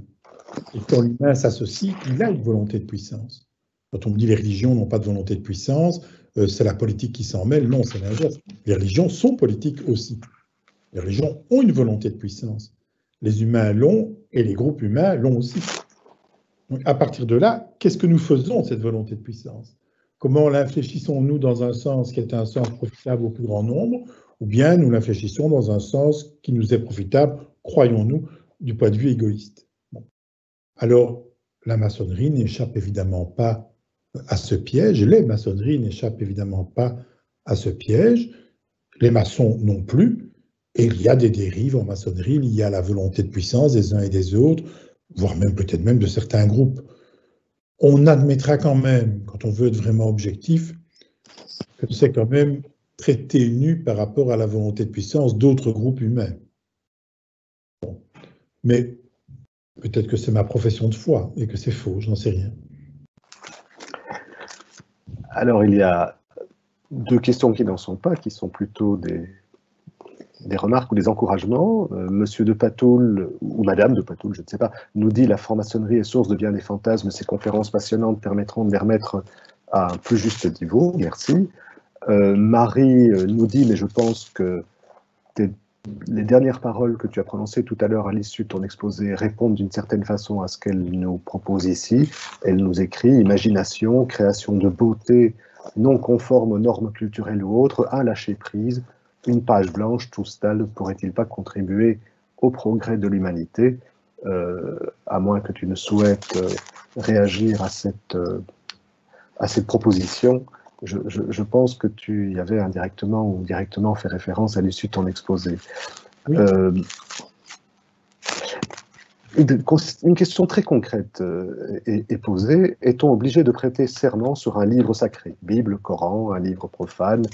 Speaker 2: Et quand l'humain s'associe, il a une volonté de puissance. Quand on me dit les religions n'ont pas de volonté de puissance, c'est la politique qui s'en mêle. Non, c'est l'inverse. Les religions sont politiques aussi. Les religions ont une volonté de puissance. Les humains l'ont et les groupes humains l'ont aussi. Donc, à partir de là, qu'est-ce que nous faisons de cette volonté de puissance? Comment l'infléchissons-nous dans un sens qui est un sens profitable au plus grand nombre, ou bien nous l'infléchissons dans un sens qui nous est profitable, croyons-nous, du point de vue égoïste? Bon. Alors, la maçonnerie n'échappe évidemment pas à ce piège, les maçonneries n'échappent évidemment pas à ce piège, les maçons non plus, et il y a des dérives en maçonnerie, il y a la volonté de puissance des uns et des autres, voire même peut-être même de certains groupes. On admettra quand même, quand on veut être vraiment objectif, que c'est quand même très ténu par rapport à la volonté de puissance d'autres groupes humains. Bon. Mais peut-être que c'est ma profession de foi et que c'est faux, je n'en sais rien.
Speaker 1: Alors, il y a deux questions qui n'en sont pas, qui sont plutôt des remarques ou des encouragements. Monsieur de Patoul, ou Madame de Patoul, je ne sais pas, nous dit « La franc-maçonnerie est source de bien des fantasmes. Ces conférences passionnantes permettront de les remettre à un plus juste niveau. » Merci. Marie nous dit « Mais je pense que les dernières paroles que tu as prononcées tout à l'heure à l'issue de ton exposé répondent d'une certaine façon à ce qu'elle nous propose ici. » Elle nous écrit « Imagination, création de beauté non conforme aux normes culturelles ou autres, un lâcher-prise. Une page blanche, tout cela ne pourrait-il pas contribuer au progrès de l'humanité ?» À moins que tu ne souhaites réagir à cette proposition, je pense que tu y avais indirectement ou directement fait référence à l'issue de ton exposé. Oui. Une question très concrète est posée. Est-on obligé de prêter serment sur un livre sacré, Bible, Coran, un livre profane,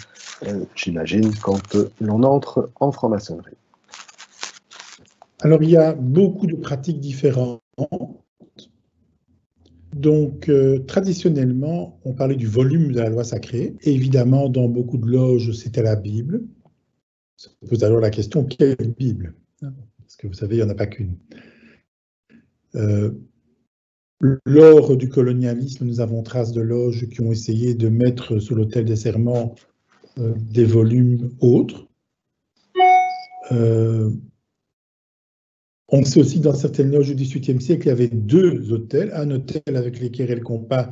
Speaker 1: j'imagine, quand l'on entre en franc-maçonnerie?
Speaker 2: Alors, il y a beaucoup de pratiques différentes. Donc, traditionnellement, on parlait du volume de la loi sacrée. Et évidemment, dans beaucoup de loges, c'était la Bible. Ça pose alors la question, quelle Bible? parce que vous savez, il n'y en a pas qu'une. Lors du colonialisme, nous avons trace de loges qui ont essayé de mettre sur l'autel des serments des volumes autres. On sait aussi dans certaines loges du XVIIIe siècle, il y avait deux autels, un autel avec l'équerre et le compas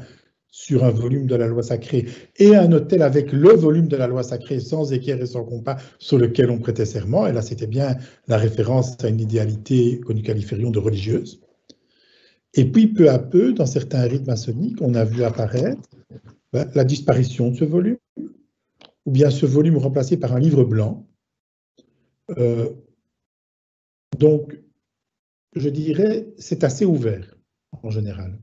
Speaker 2: sur un volume de la loi sacrée, et un autel avec le volume de la loi sacrée sans équerre et sans compas sur lequel on prêtait serment. Et là, c'était bien la référence à une idéalité que nous qualifierions de religieuse. Et puis, peu à peu, dans certains rites maçonniques, on a vu apparaître la disparition de ce volume, ou bien ce volume remplacé par un livre blanc. Donc, je dirais, c'est assez ouvert, en général.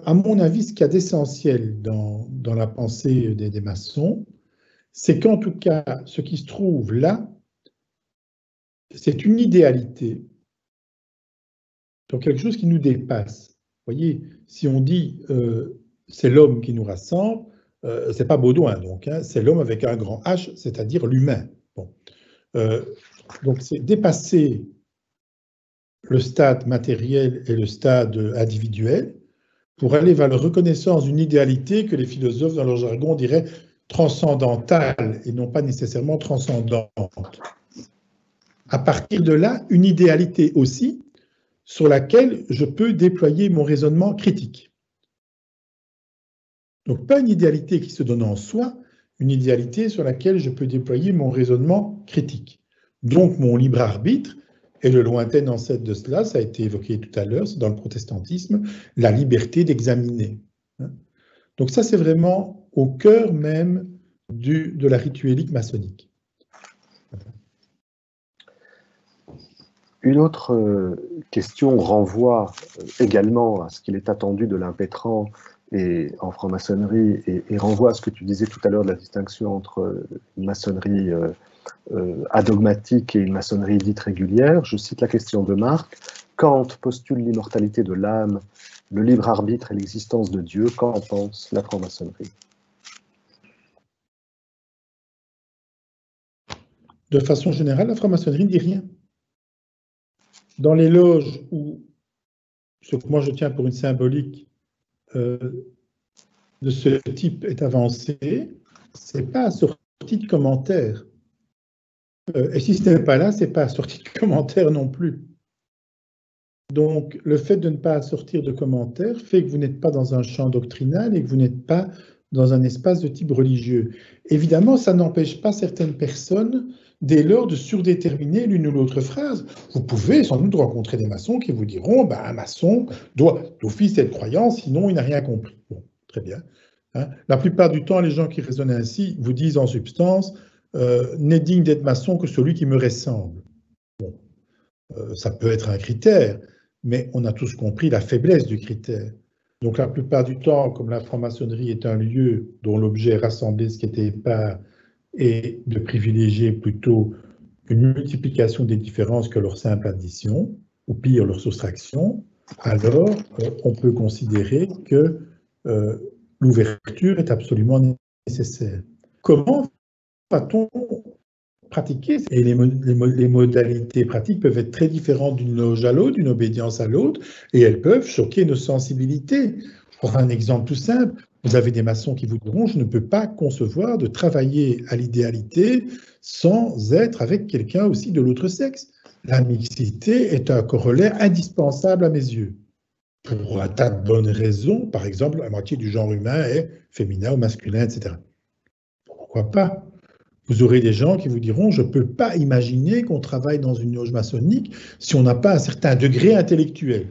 Speaker 2: À mon avis, ce qu'il y a d'essentiel dans la pensée des maçons, c'est qu'en tout cas, ce qui se trouve là, c'est une idéalité, donc quelque chose qui nous dépasse. Vous voyez, si on dit c'est l'homme qui nous rassemble, c'est pas Baudouin, donc, hein, c'est l'homme avec un grand H, c'est-à-dire l'humain. Bon. Donc c'est dépasser le stade matériel et le stade individuel pour aller vers la reconnaissance d'une idéalité que les philosophes, dans leur jargon, diraient transcendantale et non pas nécessairement transcendante. À partir de là, une idéalité aussi sur laquelle je peux déployer mon raisonnement critique. Donc pas une idéalité qui se donne en soi, une idéalité sur laquelle je peux déployer mon raisonnement critique. Donc mon libre arbitre, et le lointain ancêtre de cela, ça a été évoqué tout à l'heure, c'est dans le protestantisme, la liberté d'examiner. Donc ça, c'est vraiment au cœur même de la rituelique maçonnique.
Speaker 1: Une autre question renvoie également à ce qu'il est attendu de l'impétrant et en franc-maçonnerie et renvoie à ce que tu disais tout à l'heure de la distinction entre une maçonnerie adogmatique et une maçonnerie dite régulière. Je cite la question de Marc. Kant postule l'immortalité de l'âme, le libre arbitre et l'existence de Dieu. Qu'en pense la franc-maçonnerie?
Speaker 2: De façon générale, la franc-maçonnerie ne dit rien. Dans les loges où ce que moi je tiens pour une symbolique de ce type est avancé, ce n'est pas assorti de commentaires. Et si ce n'est pas là, ce n'est pas assorti de commentaires non plus. Donc, le fait de ne pas assortir de commentaires fait que vous n'êtes pas dans un champ doctrinal et que vous n'êtes pas dans un espace de type religieux. Évidemment, ça n'empêche pas certaines personnes, dès lors, de surdéterminer l'une ou l'autre phrase. Vous pouvez sans doute rencontrer des maçons qui vous diront un maçon doit d'office être croyant, sinon il n'a rien compris. Bon, très bien. Hein. La plupart du temps, les gens qui raisonnent ainsi vous disent en substance n'est digne d'être maçon que celui qui me ressemble. Bon, ça peut être un critère, mais on a tous compris la faiblesse du critère. Donc la plupart du temps, comme la franc-maçonnerie est un lieu dont l'objet est rassembler ce qui était épars et de privilégier plutôt une multiplication des différences que leur simple addition, ou pire leur soustraction, alors on peut considérer que l'ouverture est absolument nécessaire. Comment va-t-on pratiquer? Et les modalités pratiques peuvent être très différentes d'une loge à l'autre, d'une obédience à l'autre, et elles peuvent choquer nos sensibilités. Pour un exemple tout simple, vous avez des maçons qui vous diront « je ne peux pas concevoir de travailler à l'idéalité sans être avec quelqu'un aussi de l'autre sexe. La mixité est un corollaire indispensable à mes yeux. » Pour un tas de bonnes raisons, par exemple, la moitié du genre humain est féminin ou masculin, etc. Pourquoi pas? Vous aurez des gens qui vous diront « je ne peux pas imaginer qu'on travaille dans une loge maçonnique si on n'a pas un certain degré intellectuel. »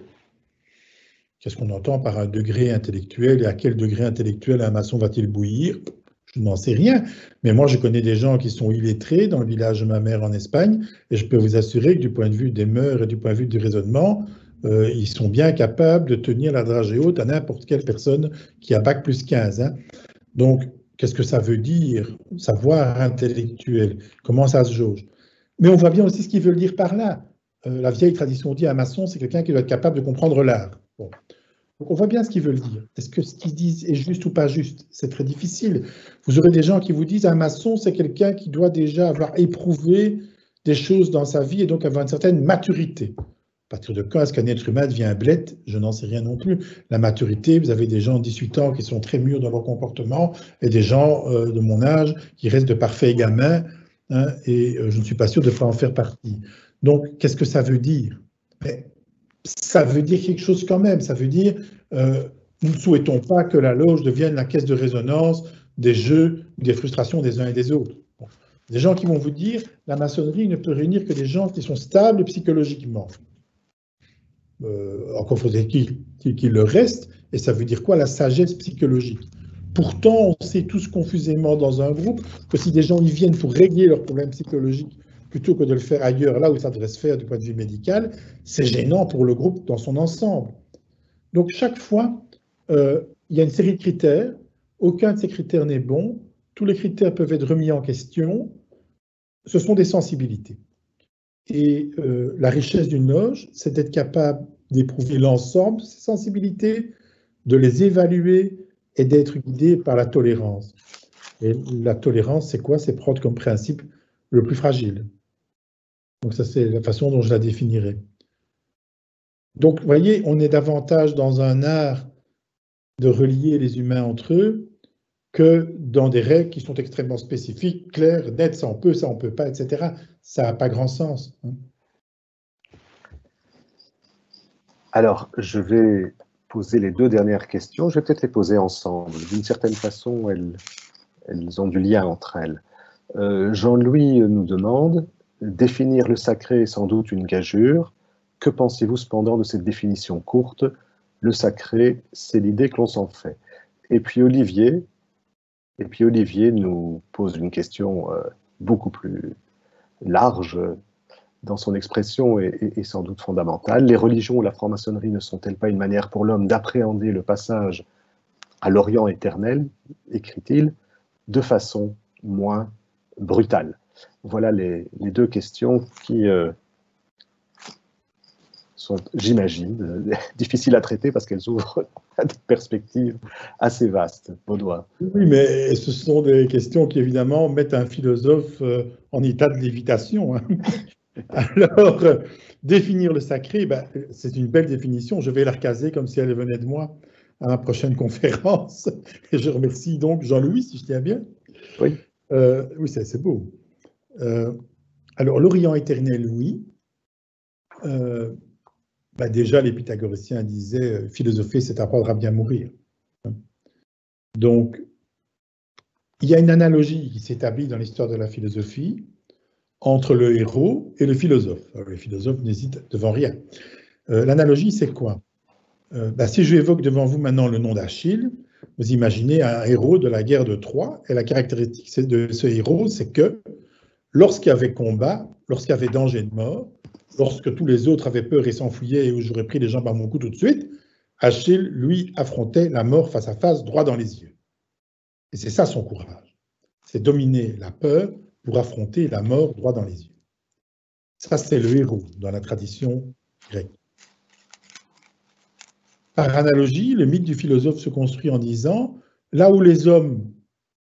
Speaker 2: Qu'est-ce qu'on entend par un degré intellectuel et à quel degré intellectuel un maçon va-t-il bouillir? Je n'en sais rien. Mais moi, je connais des gens qui sont illettrés dans le village de ma mère en Espagne et je peux vous assurer que du point de vue des mœurs et du point de vue du raisonnement, ils sont bien capables de tenir la dragée haute à n'importe quelle personne qui a bac plus 15. Hein. Donc, qu'est-ce que ça veut dire, savoir intellectuel? Comment ça se jauge? Mais on voit bien aussi ce qu'ils veulent dire par là. La vieille tradition dit un maçon, c'est quelqu'un qui doit être capable de comprendre l'art. Bon. Donc on voit bien ce qu'ils veulent dire. Est-ce que ce qu'ils disent est juste ou pas juste? C'est très difficile. Vous aurez des gens qui vous disent un maçon, c'est quelqu'un qui doit déjà avoir éprouvé des choses dans sa vie et donc avoir une certaine maturité. À partir de quand est-ce qu'un être humain devient un blette? Je n'en sais rien non plus. La maturité, vous avez des gens de 18 ans qui sont très mûrs dans leur comportement et des gens de mon âge qui restent de parfaits gamins, hein, et je ne suis pas sûr de ne pas en faire partie. Donc, qu'est-ce que ça veut dire? Mais ça veut dire quelque chose quand même. Ça veut dire, nous ne souhaitons pas que la loge devienne la caisse de résonance des jeux ou des frustrations des uns et des autres. Bon. Des gens qui vont vous dire, la maçonnerie ne peut réunir que des gens qui sont stables psychologiquement. Encore faudrait-il qu'il le reste, et ça veut dire quoi, la sagesse psychologique. Pourtant, on sait tous confusément dans un groupe que si des gens y viennent pour régler leurs problèmes psychologiques, plutôt que de le faire ailleurs, là où ça devrait se faire du point de vue médical, c'est gênant pour le groupe dans son ensemble. Donc chaque fois, il y a une série de critères, aucun de ces critères n'est bon, tous les critères peuvent être remis en question, ce sont des sensibilités. Et la richesse d'une loge, c'est d'être capable d'éprouver l'ensemble de ces sensibilités, de les évaluer et d'être guidé par la tolérance. Et la tolérance, c'est quoi? C'est prendre comme principe le plus fragile. Donc ça, c'est la façon dont je la définirais. Donc, vous voyez, on est davantage dans un art de relier les humains entre eux que dans des règles qui sont extrêmement spécifiques, claires, nettes, ça on peut pas, etc. Ça n'a pas grand sens.
Speaker 1: Alors, je vais poser les deux dernières questions. Je vais peut-être les poser ensemble. D'une certaine façon, elles ont du lien entre elles. Jean-Louis nous demande, définir le sacré est sans doute une gageure. Que pensez-vous cependant de cette définition courte? Le sacré, c'est l'idée que l'on s'en fait. Et puis Olivier nous pose une question beaucoup plus large dans son expression et sans doute fondamentale. Les religions ou la franc-maçonnerie ne sont-elles pas une manière pour l'homme d'appréhender le passage à l'Orient éternel, écrit-il, de façon moins brutale? Voilà les deux questions qui sont, j'imagine, difficiles à traiter parce qu'elles ouvrent à des perspectives assez vastes. Baudouin.
Speaker 2: Oui, mais ce sont des questions qui, évidemment, mettent un philosophe en état de lévitation. Hein. Alors, définir le sacré, ben, c'est une belle définition. Je vais la recaser comme si elle venait de moi à ma prochaine conférence. Et je remercie donc Jean-Louis, si je tiens bien.
Speaker 1: Oui.
Speaker 2: Oui, c'est beau. Alors, l'Orient éternel, oui. Ben déjà, les pythagoriciens disaient philosopher, c'est apprendre à bien mourir. Donc, il y a une analogie qui s'établit dans l'histoire de la philosophie entre le héros et le philosophe. Alors, le philosophe n'hésite devant rien. L'analogie, c'est quoi? Ben, si je évoque devant vous maintenant le nom d'Achille, vous imaginez un héros de la guerre de Troie, et la caractéristique de ce héros, c'est que lorsqu'il y avait combat, lorsqu'il y avait danger de mort, lorsque tous les autres avaient peur et s'enfuyaient et où j'aurais pris les jambes à mon cou tout de suite, Achille, lui, affrontait la mort face à face, droit dans les yeux. Et c'est ça son courage. C'est dominer la peur pour affronter la mort droit dans les yeux. Ça, c'est le héros dans la tradition grecque. Par analogie, le mythe du philosophe se construit en disant, là où les hommes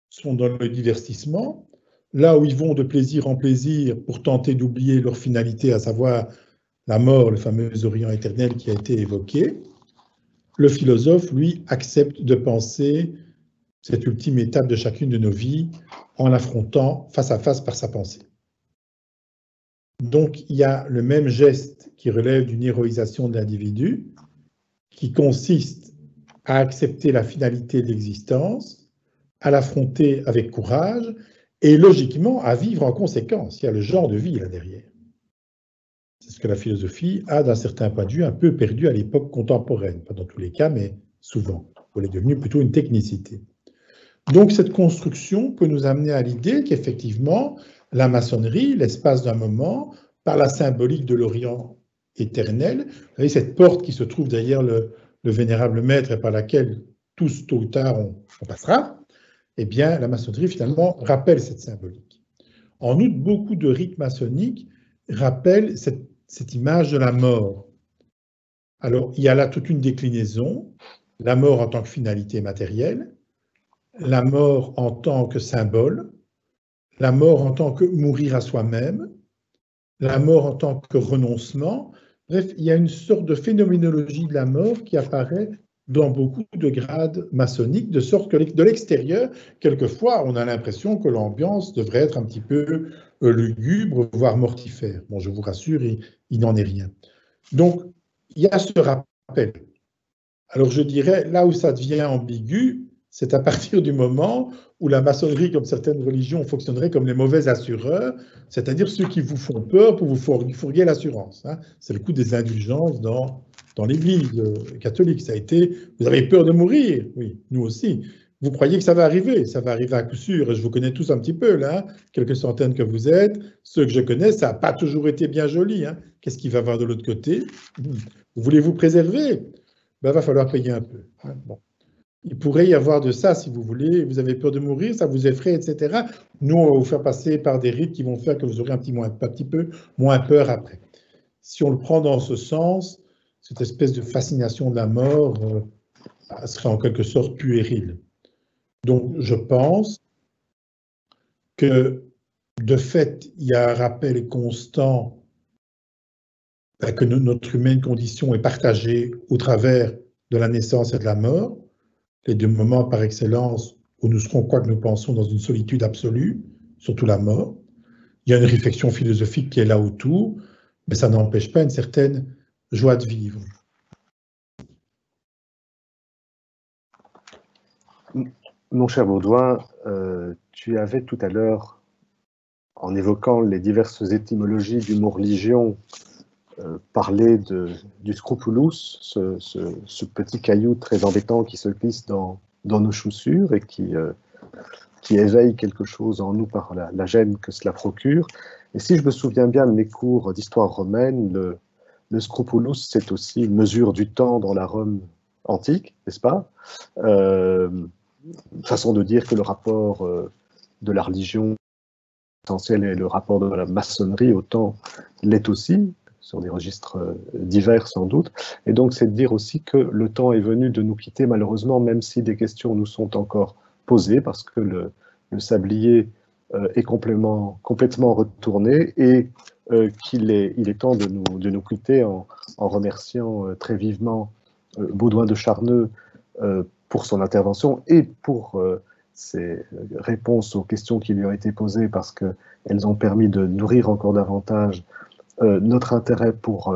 Speaker 2: sont dans le divertissement, là où ils vont de plaisir en plaisir pour tenter d'oublier leur finalité, à savoir la mort, le fameux Orient éternel qui a été évoqué, le philosophe, lui, accepte de penser cette ultime étape de chacune de nos vies en l'affrontant face à face par sa pensée. Donc, il y a le même geste qui relève d'une héroïsation de l'individu, qui consiste à accepter la finalité de l'existence, à l'affronter avec courage et logiquement à vivre en conséquence. Il y a le genre de vie là derrière. C'est ce que la philosophie a, d'un certain point de vue, un peu perdu à l'époque contemporaine. Pas dans tous les cas, mais souvent. Elle est devenue plutôt une technicité. Donc cette construction peut nous amener à l'idée qu'effectivement, la maçonnerie, l'espace d'un moment, par la symbolique de l'Orient éternel, vous voyez cette porte qui se trouve derrière le vénérable maître et par laquelle tous, tôt ou tard, on passera, eh bien, la maçonnerie, finalement, rappelle cette symbolique. En outre, beaucoup de rites maçonniques rappellent cette image de la mort. Alors, il y a là toute une déclinaison, la mort en tant que finalité matérielle, la mort en tant que symbole, la mort en tant que mourir à soi-même, la mort en tant que renoncement. Bref, il y a une sorte de phénoménologie de la mort qui apparaît dans beaucoup de grades maçonniques, de sorte que de l'extérieur, quelquefois, on a l'impression que l'ambiance devrait être un petit peu lugubre, voire mortifère. Bon, je vous rassure, il n'en est rien. Donc, il y a ce rappel. Alors, je dirais, là où ça devient ambigu, c'est à partir du moment où la maçonnerie, comme certaines religions, fonctionnerait comme les mauvais assureurs, c'est-à-dire ceux qui vous font peur pour vous fourguer l'assurance. Hein. C'est le coup des indulgences dans l'Église catholique. Ça a été, vous avez peur de mourir? Oui, nous aussi. Vous croyez que ça va arriver à coup sûr. Je vous connais tous un petit peu, là, quelques centaines que vous êtes. Ceux que je connais, ça n'a pas toujours été bien joli. Hein. Qu'est-ce qu'il va y avoir de l'autre côté? Vous voulez vous préserver? Ben, va falloir payer un peu. Hein. Bon. Il pourrait y avoir de ça, si vous voulez. Vous avez peur de mourir, ça vous effraie, etc. Nous, on va vous faire passer par des rites qui vont faire que vous aurez un petit peu moins peur après. Si on le prend dans ce sens, cette espèce de fascination de la mort serait en quelque sorte puérile. Donc, je pense que, de fait, il y a un rappel constant que notre humaine condition est partagée au travers de la naissance et de la mort, les deux moments par excellence où nous serons, quoi que nous pensons, dans une solitude absolue, surtout la mort. Il y a une réflexion philosophique qui est là autour, mais ça n'empêche pas une certaine joie de vivre.
Speaker 1: Mon cher Baudouin, tu avais tout à l'heure, en évoquant les diverses étymologies du mot religion, parlé du scrupulus, ce petit caillou très embêtant qui se glisse dans nos chaussures et qui éveille quelque chose en nous par la gêne que cela procure. Et si je me souviens bien de mes cours d'histoire romaine, le scrupulus, c'est aussi une mesure du temps dans la Rome antique, n'est-ce pas? Façon de dire que le rapport de la religion essentielle et le rapport de la maçonnerie autant l'est aussi, sur des registres divers sans doute. Et donc c'est de dire aussi que le temps est venu de nous quitter malheureusement, même si des questions nous sont encore posées, parce que le sablier est complètement retourné et qu'il est temps de nous quitter en remerciant très vivement Baudouin de Charneux pour son intervention et pour ses réponses aux questions qui lui ont été posées, parce qu'elles ont permis de nourrir encore davantage notre intérêt pour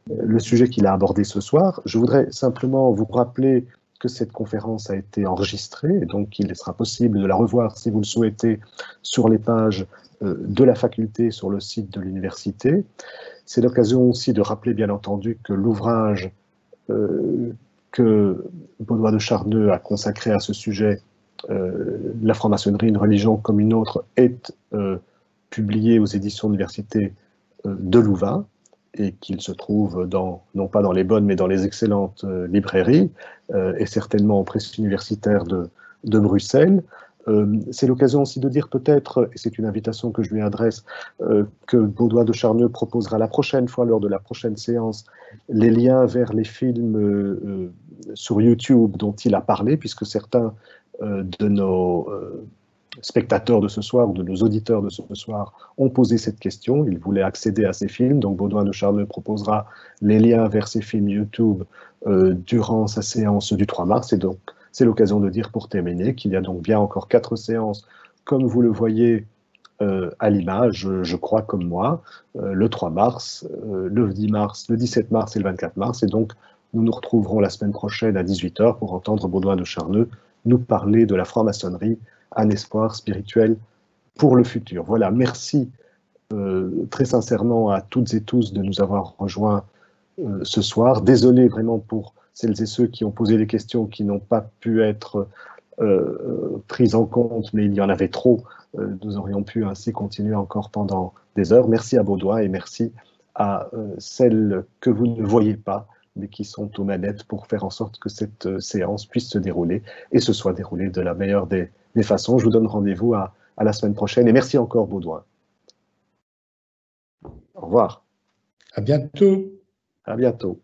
Speaker 1: le sujet qu'il a abordé ce soir. Je voudrais simplement vous rappeler que cette conférence a été enregistrée, et donc il sera possible de la revoir si vous le souhaitez sur les pages de la faculté, sur le site de l'université. C'est l'occasion aussi de rappeler bien entendu que l'ouvrage que Baudouin de Charneux a consacré à ce sujet, la franc-maçonnerie, une religion comme une autre, est publié aux éditions de l'université de Louvain, et qu'il se trouve non pas dans les bonnes, mais dans les excellentes librairies, et certainement aux presses universitaires de Bruxelles. C'est l'occasion aussi de dire peut-être, et c'est une invitation que je lui adresse, que Baudouin de Charneux proposera la prochaine fois, lors de la prochaine séance, les liens vers les films sur YouTube dont il a parlé, puisque certains de nos spectateurs de ce soir, ou de nos auditeurs de ce soir, ont posé cette question. Ils voulaient accéder à ces films, donc Baudouin de Charneux proposera les liens vers ces films YouTube durant sa séance du 3 mars, et donc c'est l'occasion de dire pour terminer qu'il y a donc bien encore 4 séances, comme vous le voyez à l'image, je crois comme moi, le 3 mars, le 10 mars, le 17 mars et le 24 mars, et donc nous nous retrouverons la semaine prochaine à 18h pour entendre Baudouin de Charneux nous parler de la franc-maçonnerie, un espoir spirituel pour le futur. Voilà, merci très sincèrement à toutes et tous de nous avoir rejoints ce soir. Désolé vraiment pour celles et ceux qui ont posé des questions qui n'ont pas pu être prises en compte, mais il y en avait trop. Nous aurions pu ainsi continuer encore pendant des heures. Merci à Baudouin et merci à celles que vous ne voyez pas, mais qui sont aux manettes pour faire en sorte que cette séance puisse se dérouler et se soit déroulée de la meilleure des façons. Je vous donne rendez-vous à la semaine prochaine et merci encore Baudouin. Au revoir.
Speaker 2: À bientôt.
Speaker 1: À bientôt.